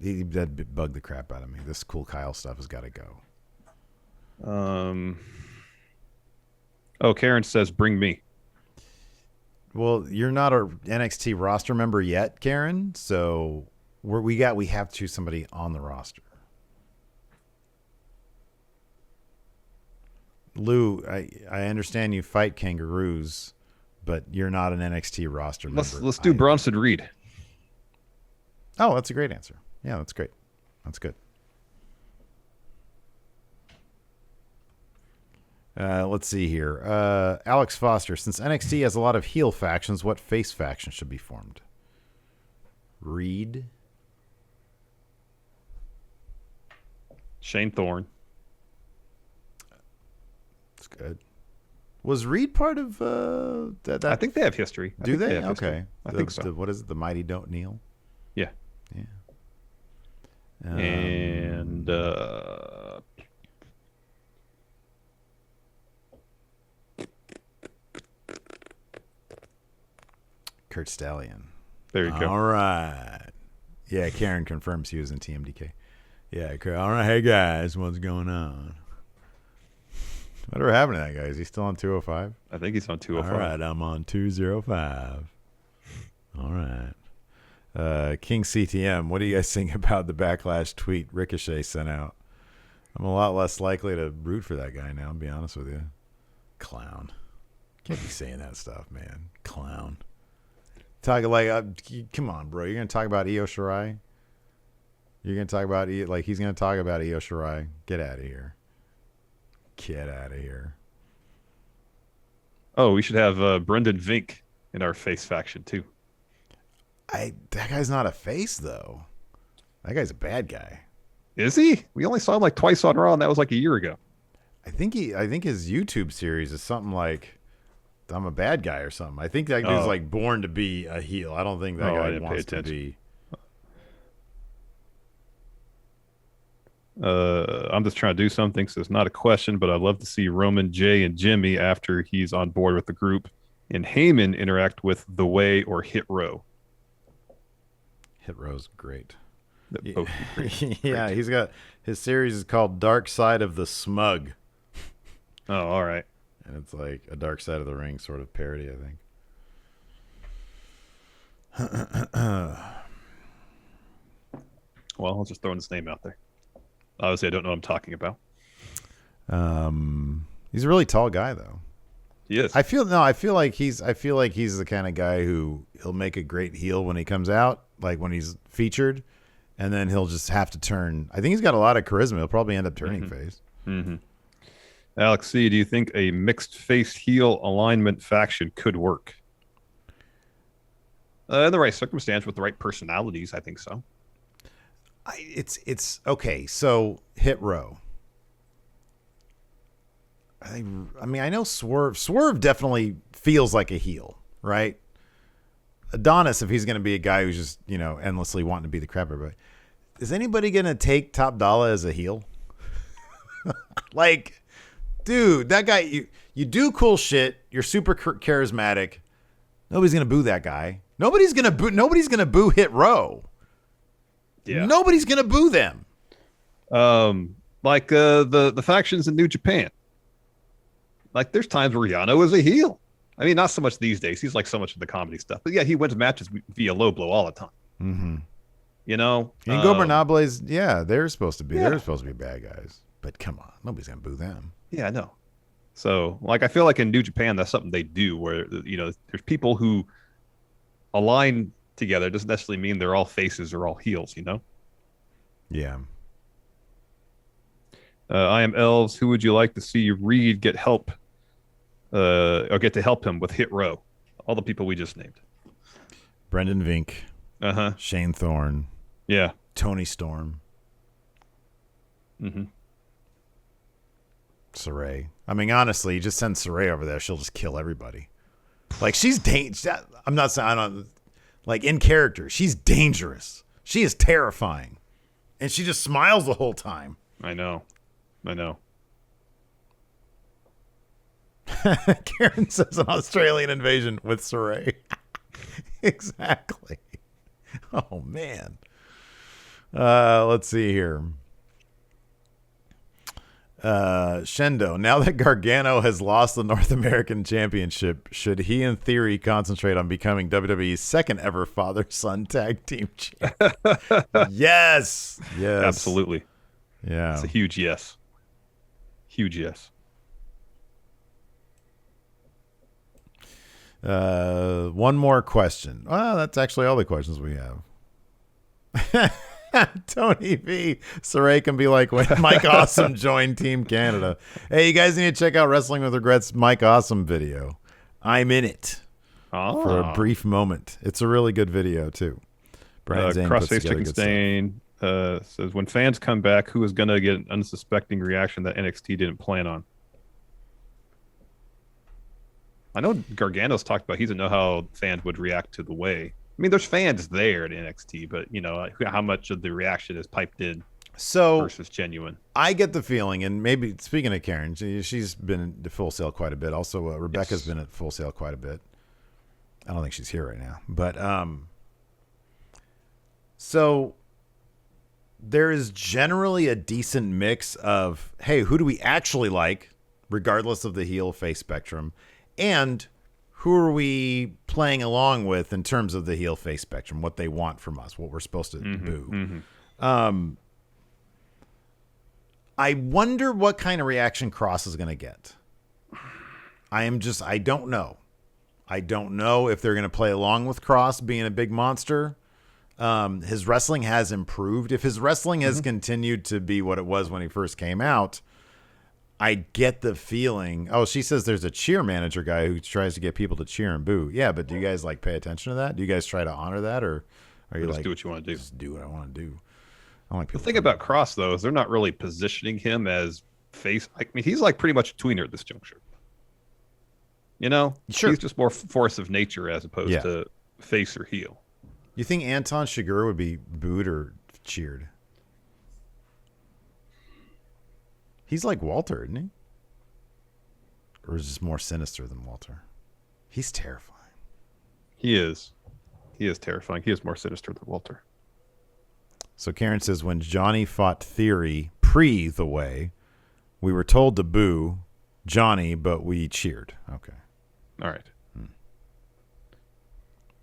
Speaker 1: That'd bug the crap out of me. This cool Kyle stuff has got to go.
Speaker 2: Oh, Karen says, bring me.
Speaker 1: Well, you're not a NXT roster member yet, Karen. So we have to choose somebody on the roster. Lou, I understand you fight kangaroos, but you're not an NXT roster member.
Speaker 2: Let's do Bronson Reed.
Speaker 1: Oh, that's a great answer. Yeah, that's great. That's good. Let's see here. Alex Foster, since NXT has a lot of heel factions, what face faction should be formed? Reed.
Speaker 2: Shane Thorne.
Speaker 1: That's good. Was Reed part of that?
Speaker 2: I think they have history.
Speaker 1: Do they?
Speaker 2: Have history.
Speaker 1: Okay.
Speaker 2: I think so.
Speaker 1: What is it? The Mighty Don't Kneel?
Speaker 2: Yeah.
Speaker 1: Yeah.
Speaker 2: And
Speaker 1: Kurt Stallion.
Speaker 2: there you go.
Speaker 1: All right. Yeah, Karen confirms he was in TMDK. Yeah, all right. Hey, guys, what's going on? Whatever happened to that guy? Is he still on 205?
Speaker 2: I think he's on 205.
Speaker 1: All right, I'm on 205. All right. King CTM, what do you guys think about the backlash tweet Ricochet sent out? I'm a lot less likely to root for that guy now, to be honest with you. Clown. Can't be saying that stuff, man. Clown. Talking like, come on, bro. You're going to talk about Io Shirai? You're going to talk about, he's going to talk about Io Shirai? Get out of here. Get out of here.
Speaker 2: Oh, we should have Brendan Vink in our face faction, too.
Speaker 1: That guy's not a face, though. That guy's a bad guy.
Speaker 2: Is he? We only saw him like twice on Raw, and that was like a year ago.
Speaker 1: I think his YouTube series is something like I'm a bad guy or something. I think that dude's like born to be a heel. I don't think that guy wants to be.
Speaker 2: I'm just trying to do something, so it's not a question, but I'd love to see Roman, Jay, and Jimmy after he's on board with the group, and Heyman interact with The Way or Hit Row.
Speaker 1: Hit Row's great.
Speaker 2: Both great.
Speaker 1: Yeah, he's got his series is called Dark Side of the Smug.
Speaker 2: Oh, all right.
Speaker 1: And it's like a Dark Side of the Ring sort of parody, I think.
Speaker 2: Well, I'll just throw his name out there. Obviously, I don't know what I'm talking about.
Speaker 1: He's a really tall guy, though.
Speaker 2: He is.
Speaker 1: I feel like he's the kind of guy who he'll make a great heel when he comes out, like when he's featured, and then he'll just have to turn. I think he's got a lot of charisma. He'll probably end up turning face.
Speaker 2: Mm-hmm. Alex C., do you think a mixed face heel alignment faction could work? In the right circumstance with the right personalities, I think so.
Speaker 1: It's okay. So Hit Row. I mean, I know Swerve definitely feels like a heel, right? Adonis, if he's going to be a guy who's just, endlessly wanting to be the crap everybody. Is anybody going to take Top Dollar as a heel? Like, dude, that guy, you do cool shit. You're super charismatic. Nobody's going to boo that guy. Nobody's going to boo Hit Row.
Speaker 2: Yeah.
Speaker 1: Nobody's going to boo them.
Speaker 2: Like the factions in New Japan. Like, there's times where Yano is a heel. I mean, not so much these days. He's like so much of the comedy stuff. But yeah, he wins matches via low blow all the time.
Speaker 1: Mm-hmm.
Speaker 2: And
Speaker 1: Gobernables, yeah, they're supposed to be bad guys. But come on, nobody's gonna boo them.
Speaker 2: Yeah, I know. So, like, I feel like in New Japan, that's something they do where there's people who align together. It doesn't necessarily mean they're all faces or all heels.
Speaker 1: Yeah.
Speaker 2: I am Elves. Who would you like to see Reed get help? Or get to help him with Hit Row? All the people we just named.
Speaker 1: Brendan Vink.
Speaker 2: Uh-huh.
Speaker 1: Shane Thorne.
Speaker 2: Yeah.
Speaker 1: Tony Storm.
Speaker 2: Mm-hmm.
Speaker 1: Sarray. I mean, honestly, you just send Sarray over there, she'll just kill everybody. Like, she's dangerous. I'm not saying, like, in character, she's dangerous. She is terrifying. And she just smiles the whole time.
Speaker 2: I know.
Speaker 1: Karen says an Australian invasion with Sarray. Exactly. Oh, man. Let's see here. Shendo, now that Gargano has lost the North American Championship, should he in theory concentrate on becoming WWE's second ever father-son tag team champ? Yes.
Speaker 2: Absolutely.
Speaker 1: Yeah.
Speaker 2: It's a huge yes.
Speaker 1: One more question. Well, that's actually all the questions we have. Tony V. Sarray can be like when Mike Awesome joined Team Canada. Hey, you guys need to check out Wrestling with Regrets Mike Awesome video. I'm in it for a brief moment. It's a really good video, too.
Speaker 2: Crossface Chicken Stain says, when fans come back, who is going to get an unsuspecting reaction that NXT didn't plan on? I know Gargano's talked about he doesn't know how fans would react to the way. I mean, there's fans there at NXT, but, how much of the reaction is piped in versus genuine?
Speaker 1: I get the feeling, and maybe, speaking of Karen, she's been at Full Sail quite a bit. Also, Rebecca's been at Full Sail quite a bit. I don't think she's here right now. But, so there is generally a decent mix of, hey, who do we actually like, regardless of the heel face spectrum, and who are we playing along with in terms of the heel face spectrum, what they want from us, what we're supposed to boo. I wonder what kind of reaction Cross is going to get. I don't know. I don't know if they're going to play along with Cross being a big monster. His wrestling has improved. If his wrestling has continued to be what it was when he first came out, I get the feeling. Oh, she says there's a cheer manager guy who tries to get people to cheer and boo. Yeah, but do you guys pay attention to that? Do you guys try to honor that, or are you
Speaker 2: just do what you want to do?
Speaker 1: Just do what I want to do. I don't like people.
Speaker 2: The thing about Cross though is they're not really positioning him as face. I mean, he's like pretty much a tweener at this juncture.
Speaker 1: Sure.
Speaker 2: He's just more force of nature as opposed to face or heel.
Speaker 1: You think Anton Chigurh would be booed or cheered? He's like Walter, isn't he? Or is this more sinister than Walter? He's terrifying.
Speaker 2: He is. He is terrifying. He is more sinister than Walter.
Speaker 1: So Karen says, when Johnny fought Theory pre the way, we were told to boo Johnny, but we cheered. Okay.
Speaker 2: All right.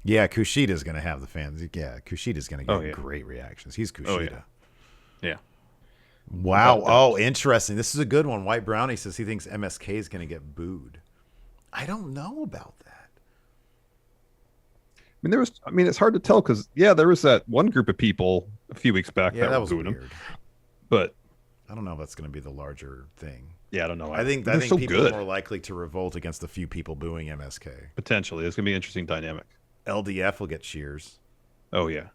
Speaker 1: Yeah, Kushida's going to have the fans. Yeah, Kushida's going to get great reactions. He's Kushida.
Speaker 2: Yeah.
Speaker 1: Wow. Oh, interesting. This is a good one. White Brownie says he thinks MSK is going to get booed. I don't know about that.
Speaker 2: I mean, it's hard to tell because, there was that one group of people a few weeks back that was booing him. But
Speaker 1: I don't know if that's going to be the larger thing.
Speaker 2: Yeah, I don't know.
Speaker 1: I think people are more likely to revolt against the few people booing MSK.
Speaker 2: Potentially. It's going to be an interesting dynamic.
Speaker 1: LDF will get cheers.
Speaker 2: Oh, yeah.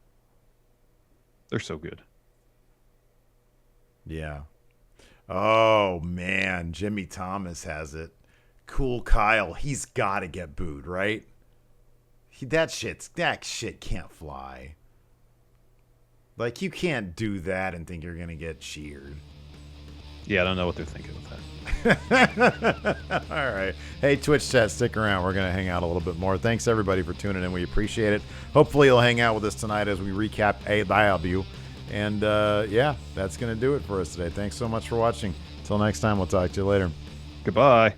Speaker 2: They're so good.
Speaker 1: Yeah. Oh, man. Jimmy Thomas has it. Cool Kyle. He's got to get booed, right? That shit can't fly. Like, you can't do that and think you're going to get cheered.
Speaker 2: Yeah, I don't know what they're thinking with that.
Speaker 1: All right. Hey, Twitch chat, stick around. We're going to hang out a little bit more. Thanks, everybody, for tuning in. We appreciate it. Hopefully, you'll hang out with us tonight as we recap AEW. And, that's going to do it for us today. Thanks so much for watching. Until next time, we'll talk to you later.
Speaker 2: Goodbye.